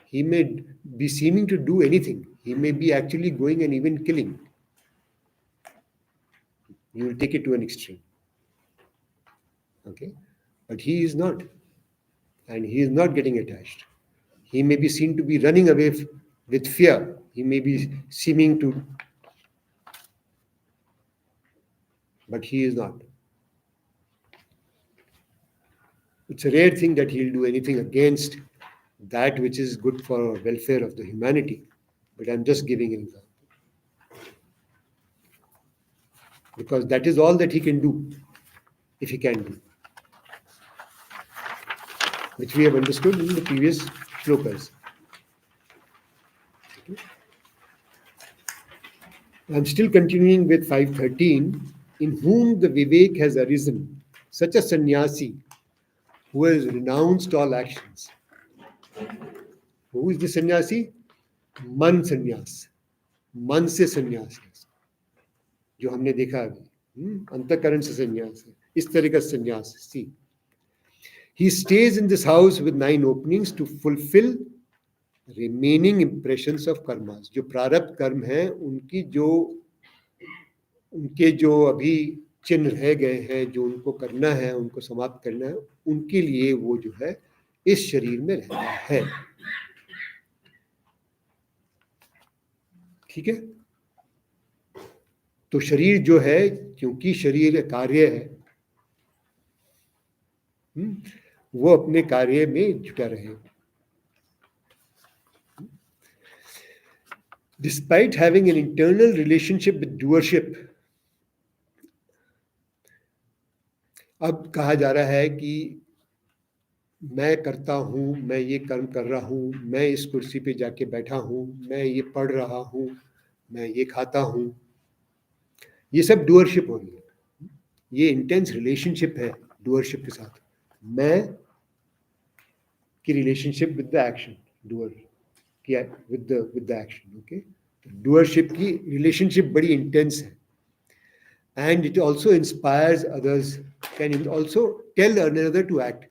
He may be seeming to do anything. He may be actually going and even killing. You will take it to an extreme. Okay? But he is not. And he is not getting attached. He may be seen to be running away with fear. He may be seeming to, but he is not. It's a rare thing that he'll do anything against that which is good for welfare of the humanity. But I'm just giving an example. Because that is all that he can do, if he can do. Which we have understood in the previous shlokas. I'm still continuing with 513. In whom the Vivek has arisen, such a sannyasi who has renounced all actions. Who is the sannyasi? मन संन्यास. मन से संन्यास है जो हमने देखा अभी. अंतःकरण से संन्यास है. इस तरह का संन्यास. See, he stays in this house with 9 openings to fulfill remaining impressions of karmas. जो प्रारब्ध कर्म है उनके जो अभी चिन्ह रह गए हैं, जो उनको करना है, उनको समाप्त करना है, उनके लिए वो जो है इस शरीर में रहता है. ठीक है. तो शरीर जो है, क्योंकि शरीर कार्य है, वो अपने कार्य में जुटा रहे. Despite having an internal relationship with doership, अब कहा जा रहा है कि मैं करता हूं, मैं ये कर्म कर रहा हूं, मैं इस कुर्सी पे जाके बैठा हूं, मैं ये पढ़ रहा हूं, मैं ये खाता हूं. ये सब डूअरशिप हो रही है. ये इंटेंस रिलेशनशिप है डूअरशिप के साथ. मैं की relationship with the action, doer की with the action. Okay. Doership की रिलेशनशिप बड़ी इंटेंस है. And it also inspires others, can also tell another to act.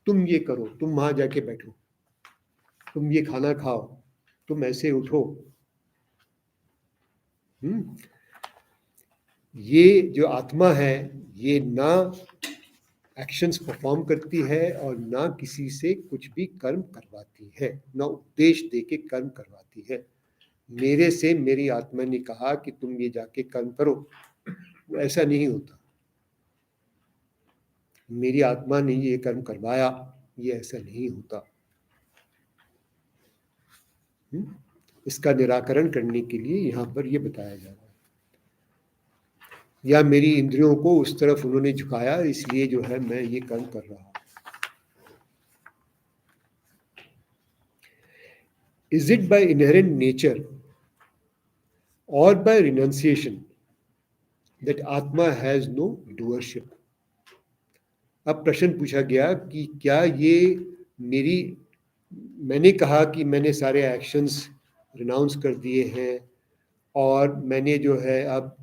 तुम ये करो, तुम वहां जाके बैठो, तुम ये खाना खाओ, तुम ऐसे उठो. ये जो आत्मा है, ये ना एक्शंस परफॉर्म करती है और ना किसी से कुछ भी कर्म करवाती है, ना उपदेश देके कर्म करवाती है. मेरे से मेरी आत्मा ने कहा कि तुम ये जाके कर्म करो, ऐसा नहीं होता. मेरी आत्मा ने ये कर्म करवाया, ये ऐसा नहीं होता. इसका निराकरण करने के लिए यहाँ पर ये बताया जा रहा है. या मेरी इंद्रियों को उस तरफ उन्होंने झुकाया, इसलिए जो है मैं ये कर्म कर रहा हूँ. Is it by inherent nature or by renunciation that Atma has no doership? अब प्रश्न पूछा गया कि क्या ये मैंने कहा कि मैंने सारे एक्शंस रिनाउंस कर दिए हैं और मैंने जो है अब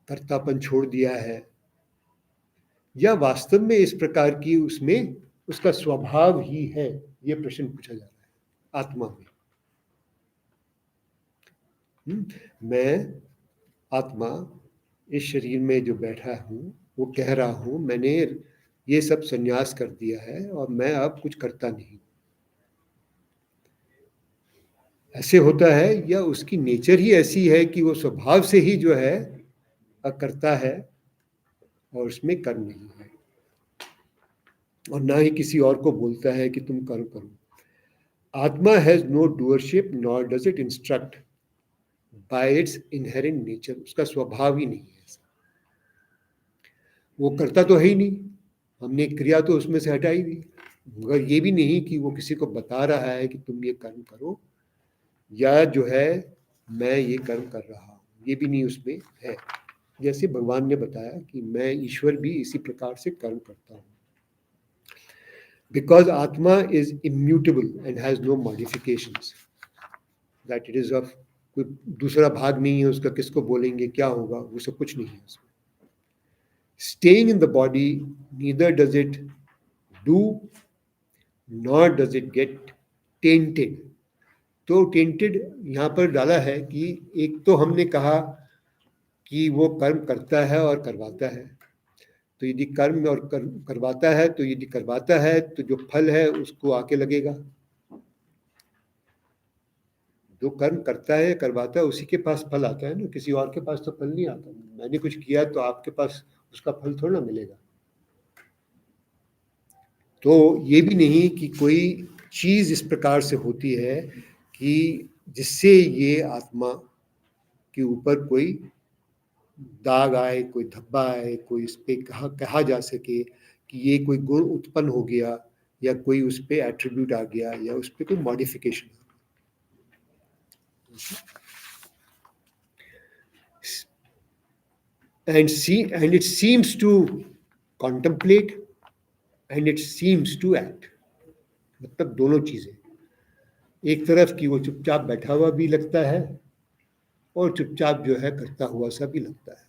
कर्तापन छोड़ दिया है, या वास्तव में इस प्रकार की उसमें उसका स्वभाव ही है? ये प्रश्न पूछा जा रहा है आत्मा में. मैं आत्मा इस शरीर में जो बैठा हूँ वो कह रहा हूँ मैंने ये सब संन्यास कर दिया है और मैं अब कुछ करता नहीं. ऐसे होता है, या उसकी नेचर ही ऐसी है कि वो स्वभाव से ही जो है करता है और उसमें कर्म नहीं है, और ना ही किसी और को बोलता है कि तुम कर्म करो. Atma has no doership nor does it instruct by its inherent nature. उसका स्वभाव ही नहीं है ऐसा. वो करता तो है ही नहीं, हमने क्रिया तो उसमें से हटाई दी. मगर ये भी नहीं कि वो किसी को बता रहा है कि तुम ये कर्म करो, या जो है मैं ये कर्म कर रहा हूँ, ये भी नहीं उसमें है। जैसे भगवान ने बताया कि मैं ईश्वर भी इसी प्रकार से कर्म करता हूँ, because atma is immutable and has no modifications, that it is of, कोई दूसरा भाग नहीं है उसका, किसको बोलेंगे क्या होगा, वो सब कुछ नहीं है उसमें। Staying in the body, neither does it do not does it get tainted. तो टेंटेड यहाँ पर डाला है कि एक तो हमने कहा कि वो कर्म करता है और करवाता है, तो यदि कर्म और करवाता है, तो यदि करवाता है तो जो फल है उसको आके लगेगा। जो कर्म करता है करवाता है उसी के पास फल आता है ना, किसी और के पास तो फल नहीं आता। मैंने कुछ किया तो आपके पास उसका फल थोड़ा ना मिलेगा। तो ये भी नहीं कि कोई चीज इस प्रकार से होती है कि जिससे ये आत्मा के ऊपर कोई दाग आए, कोई धब्बा आए, कोई इस पे कहा जा सके कि ये कोई गुण उत्पन्न हो गया, या कोई उस पे एट्रीब्यूट आ गया, या उस पे कोई modification. And it seems to contemplate and it seems to act. मतलब दोनों चीजें, एक तरफ कि वो चुपचाप बैठा हुआ भी लगता है और चुपचाप जो है करता हुआ सा भी लगता है।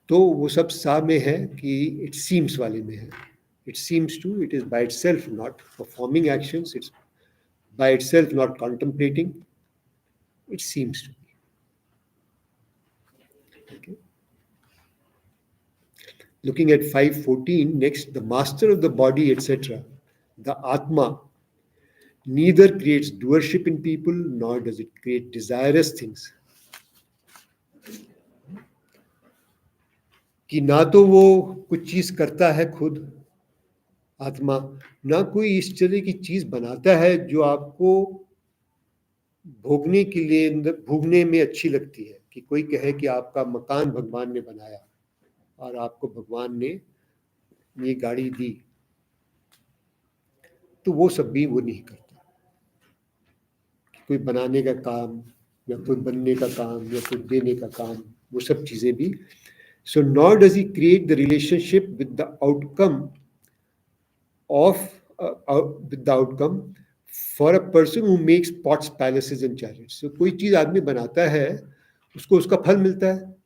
तो वो सब सा में है कि इट सीम्स वाले में है। It seems to, it is by itself not performing actions, it's by itself not contemplating, it seems to. Okay. Looking at 514 next, the master of the body, etc., the Atma, neither creates doership in people nor does it create desirous things. कि ना तो वो कुछ चीज करता है खुद आत्मा, ना कोई इस तरह की चीज बनाता है जो आपको भोगने के लिए, भोगने में अच्छी लगती है। कि कोई कहे कि आपका मकान भगवान ने बनाया और आपको भगवान ने ये गाड़ी दी, तो वो सब भी वो नहीं करता। कोई बनाने का काम या कोई बनने का काम या कोई देने का काम, वो सब चीजें भी। So nor does he create the relationship with the outcome of with the outcome for a person who makes pots palaces and charities. तो कोई चीज आदमी बनाता है, उसको उसका फल मिलता है,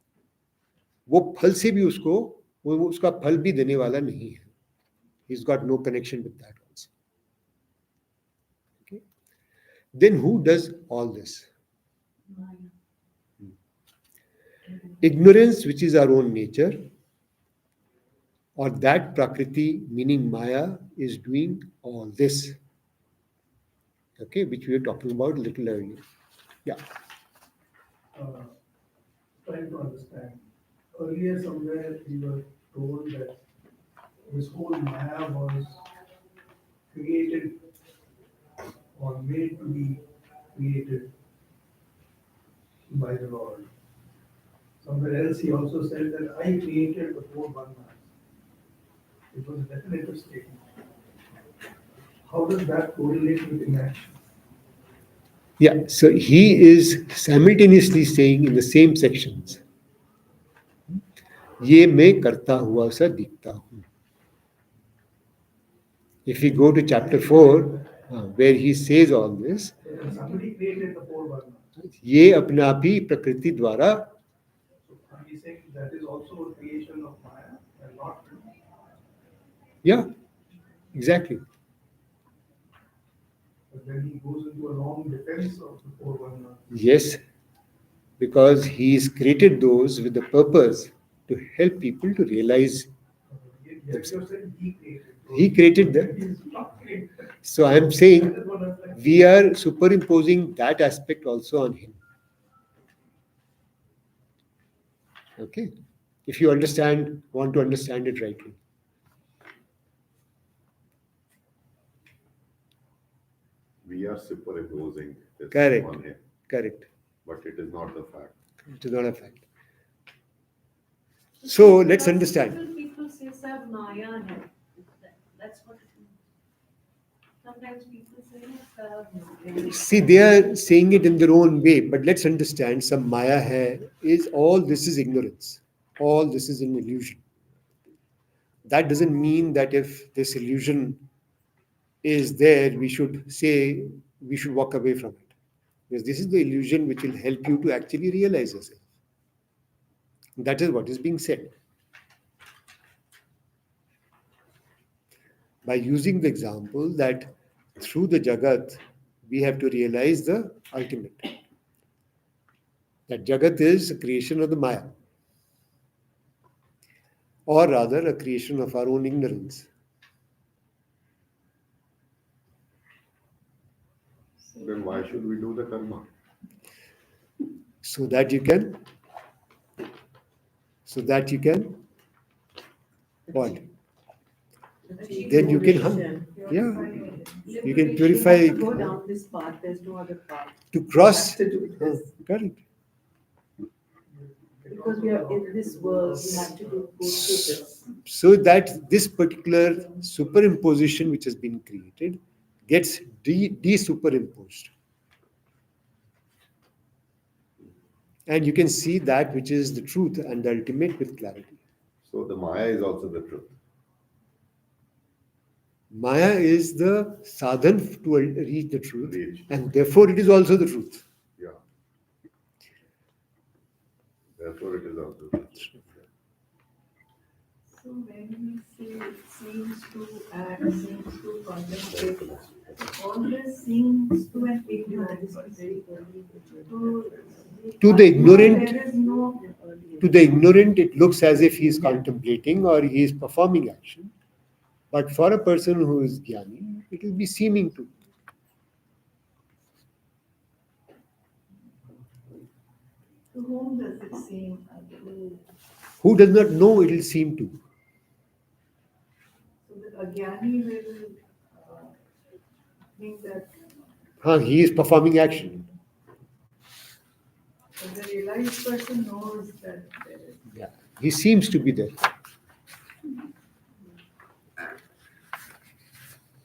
वो फल से भी उसको वो उसका फल भी देने वाला नहीं है। He is got no connection with that also. Then who does all this? Ignorance, which is our own nature, or that Prakriti, meaning Maya, is doing all this. Okay, which we were talking about a little earlier. Yeah. Trying to understand. Earlier somewhere we were told that this whole Maya was created or made to be created by the Lord. Somewhere else he also said that I created the four Varnas. It was a definitive statement. How does that correlate with inaction? Yeah, so he is simultaneously saying in the same sections, ये मैं करता हुआ सा दिखता हूँ. If we go to chapter 4, where he says all this, When somebody created the four Varnas, ये अपने आप ही प्रकृति द्वारा, so are we saying that is also a creation of Maya and not? yeah, exactly. But then he goes into a long defense of the four Varnas. Yes, because he's created those with the purpose to help people to realize. Yet you're saying he created. He created them. He is not created. So I'm saying we are superimposing that aspect also on him. Okay, if you want to understand it rightly. We are superimposing this Correct. on him, Correct. but it is not the fact. It is not a fact. So let's understand. People say sab maya hai. That's what it means. Sometimes people say sab maya. See, they are saying it in their own way, but let's understand some Maya hai is all this is ignorance. All this is an illusion. That doesn't mean that if this illusion is there, we should walk away from it. Because this is the illusion which will help you to actually realize yourself. That is what is being said. By using the example that through the Jagat, we have to realize the ultimate. That Jagat is a creation of the Maya, or rather a creation of our own ignorance. Then why should we do the karma? So that you can what? Then you can you can purify You have to go down this path, there's no other path. to cross. You have to do this. Correct. Because we are in this world, we have to go through this. So that this particular superimposition which has been created gets de-superimposed. And you can see that which is the truth and the ultimate with clarity. So the Maya is also the truth. Maya is the sadhan to reach the truth, Reach. and therefore it is also the truth. Yeah. Therefore, it is also the truth. So when we say it seems to act, seems to contemplate, all this seems to an ignorance. To the ignorant, there is no to the ignorant, it looks as if he is contemplating or he is performing action. But for a person who is jnani, it will be seeming to. To whom does it seem? Who does not know, it will seem to. So the Agyani will think that He is performing action. but the realized person knows that there is. Yeah, he seems to be there.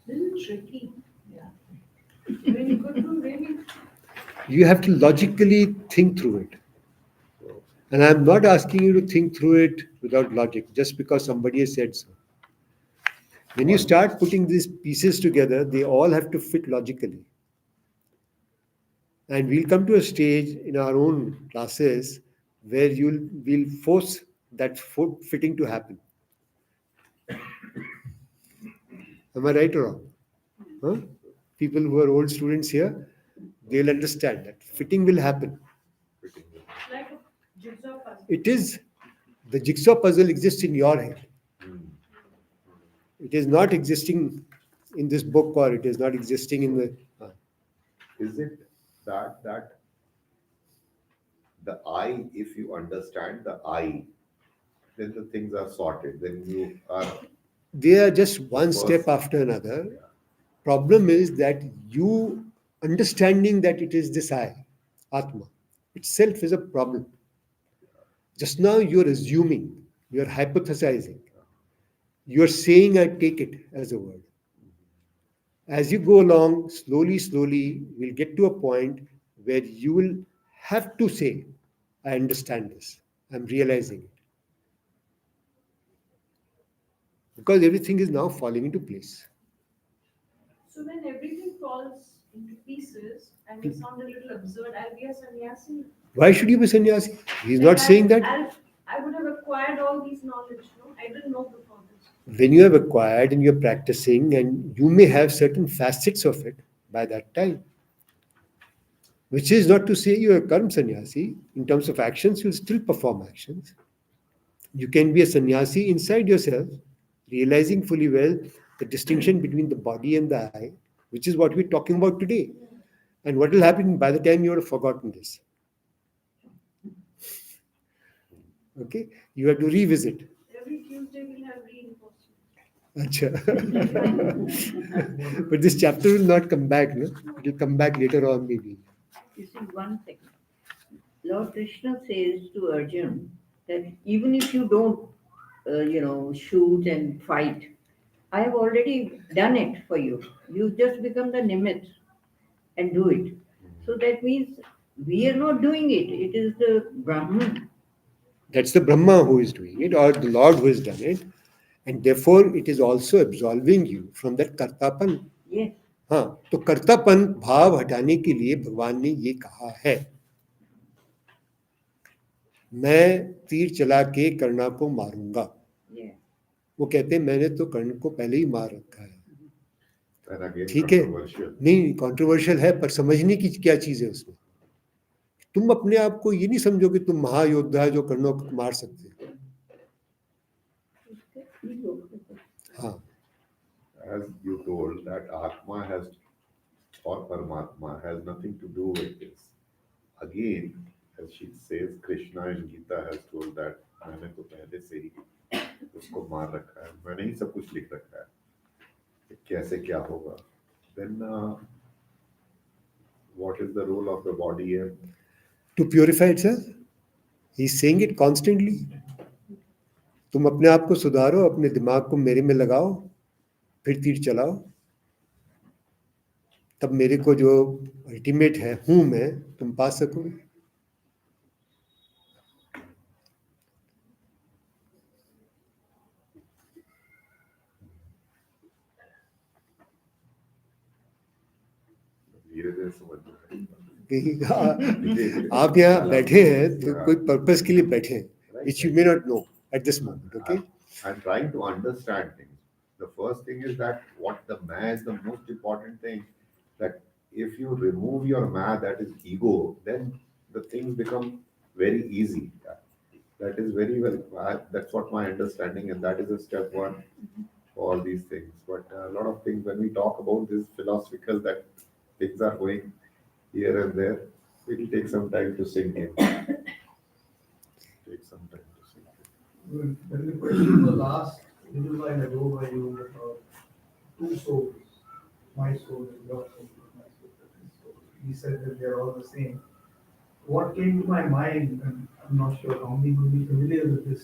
Little tricky. Yeah. When you go to really You have to logically think through it. And I'm not asking you to think through it without logic, just because somebody has said so. When you start putting these pieces together, they all have to fit logically. And we'll come to a stage in our own classes where we'll force that fitting to happen. Am I right or wrong? Huh? People who are old students here, they'll understand that fitting will happen. like a jigsaw puzzle. It is the jigsaw puzzle exists in your head. It is not existing in this book, or it is not existing in the. Is it that the I, if you understand the I, then the things are sorted. Then you are. They are just one course. step after another. Problem is that you understanding that it is this I, Atma, itself is a problem. Just now you're assuming, you're hypothesizing, you're saying I take it as a word. As you go along, slowly, we'll get to a point where you will have to say, I understand this, I'm realizing it. Because everything is now falling into place. So when everything falls into pieces and it sounds a little absurd, I'll be a sannyasi. Why should you be sannyasi? He's not saying that. I would have acquired all these knowledge. No, I didn't know before this. When you have acquired and you're practicing, and you may have certain facets of it by that time. Which is not to say you're a karma sannyasi. In terms of actions, you'll still perform actions. You can be a sannyasi inside yourself, realizing fully well the distinction between the body and the I, which is what we're talking about today. And what will happen by the time you have forgotten this? Okay? You have to revisit. Every Tuesday we'll have reinforcement. Achha. But this chapter will not come back, no? It will come back later on, maybe. You see, one thing. Lord Krishna says to Arjuna that even if you don't, shoot and fight, I have already done it for you. You just become the nimit and do it. So that means we are not doing it. It is the Brahman. That's the Brahma who is doing it, or the Lord who has done it. And therefore, it is also absolving you from that कर्तापन. Yes. हाँ, तो कर्तापन भाव हटाने के लिए भगवान ने ये कहा है, मैं तीर चला के कर्णा को मारूंगा. Yeah. वो कहते हैं मैंने तो कर्ण को पहले ही मार रखा है. And again, ठीक है, controversial. नहीं कॉन्ट्रोवर्शियल है, पर समझने की क्या चीज है उसमें. तुम अपने आप को ये नहीं समझो कि तुम महायोद्धा है जो कर्णों को मार सकते हो. हाँ, As you told that Atma has or Paramatma has nothing to do with this. Again, as she says, Krishna in Gita has told that मैंने तो पहले से ही उसको मार रखा है, मैंने ही सब कुछ लिख रखा है कि कैसे क्या होगा. Then what is the role of the body here? to purify itself. He's saying it constantly. तुम अपने आप को सुधारो, अपने दिमाग को मेरे में लगाओ, फिर तीर चलाओ, तब मेरे को जो अल्टीमेट है हूं मैं, तुम पा सकोगे. धीरे धीरे समझ में आएगा. कि आप यहाँ बैठे हैं तो कोई पर्पस के लिए बैठे हैं, which you may not know at this moment. Okay. I'm trying to understand things. The first thing is that what the ma is the most important thing. That if you remove your ma, that is ego, then the things become very easy. That is very well. That's what my understanding, and that is a step one for all these things. But a lot of things when we talk about this philosophical, that things are going here and there, it will take some time to sink in. Take some time to sink in. When the question was asked a little while ago by you about two souls, my soul and your soul, my soul and his soul, he said that they are all the same. What came to my mind, and I'm not sure how many will be familiar with this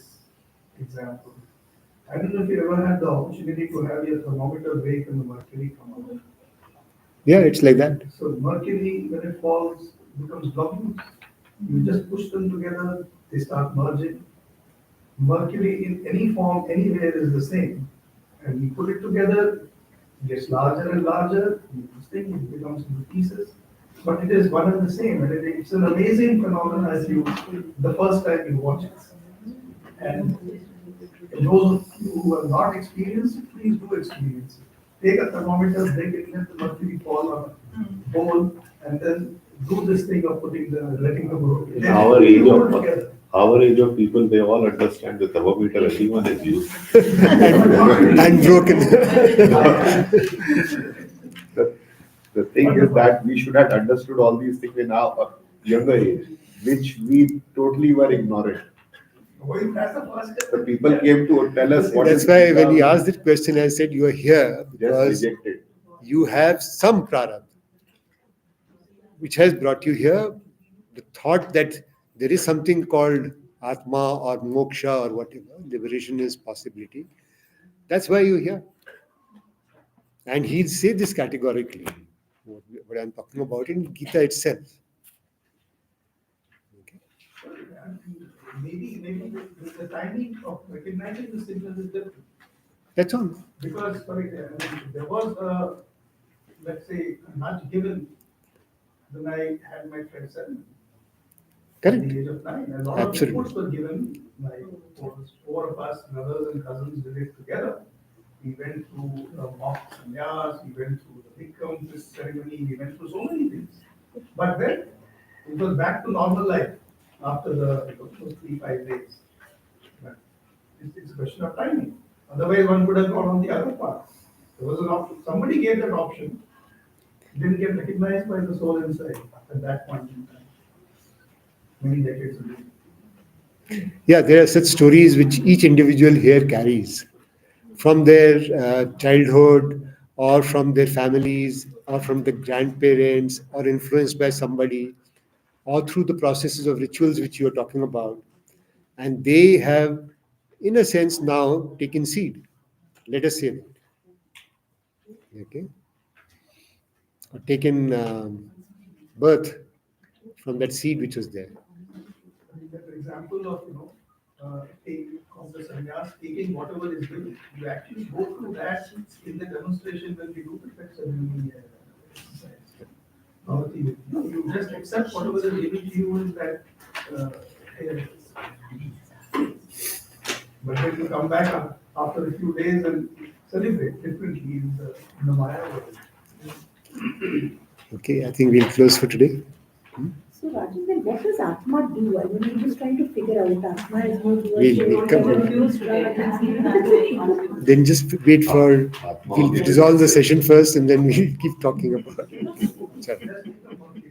example. I don't know if you ever had the opportunity to have your thermometer break and the mercury come out. Yeah, it's like that. So mercury, when it falls, becomes globules. You just push them together, they start merging. Mercury in any form, anywhere is the same. And you put it together, it gets larger and larger, this thing it becomes into pieces. But it is one and the same, and it's an amazing phenomenon as you, the first time you watch it. And those of you who have not experienced it, please do experience it. Take a thermometer, break it, let the mercury fall on a bowl, and then do this thing of letting the mercury. In our age of people, they all understand the thermometer everyone has used. And broken. The thing is that we should have understood all these things in our younger age, which we totally were ignorant. That's the first step. The people came to tell us what That's is why Gita, when he asked that question, I said, you are here just because rejected. you have some prarabdha, which has brought you here. The thought that there is something called Atma or Moksha or whatever, liberation is possibility. That's why you're here. And he'll say this categorically, what I'm talking about in Gita itself. Okay. Maybe the timing of recognizing the signal is different. That's all. Because, for example, there was let's say, a nudge given when I had my friend 7. Correct. At the age of 9. A lot Absolutely. of inputs were given, like four of us, brothers and cousins, did it together. We went through mock sanyas, we went through the Bikram ceremony, we went through so many things. But then it was back to normal life after the 3-5 days. But it's a question of timing. Otherwise, one could have gone on the other path. There was an option. Somebody gave that option. It didn't get recognized by the soul inside at that point in time. Many decades ago. Yeah, there are such stories which each individual here carries from their childhood or from their families or from the grandparents or influenced by somebody or through the processes of rituals which you are talking about. And they have, in a sense, now taken seed. Let us say that. Okay? Or taken birth from that seed which was there. I mean, that example of, of the sannyas taking whatever is given, you actually go through that in the demonstration when we do the flex ceremony exercise. Bhagavad Gita. You just accept whatever is given to you in that, here. But then you come back after a few days and celebrate differently in the Maya world. Okay, I think we'll close for today. So Rajan, then what does Atma do? I mean, I'm just trying to figure out. Atma is no doer. We'll come on. Confused today. I can see that. Then just wait for, we'll resolve the session first and then we'll keep talking about it. Sure. Just think about it.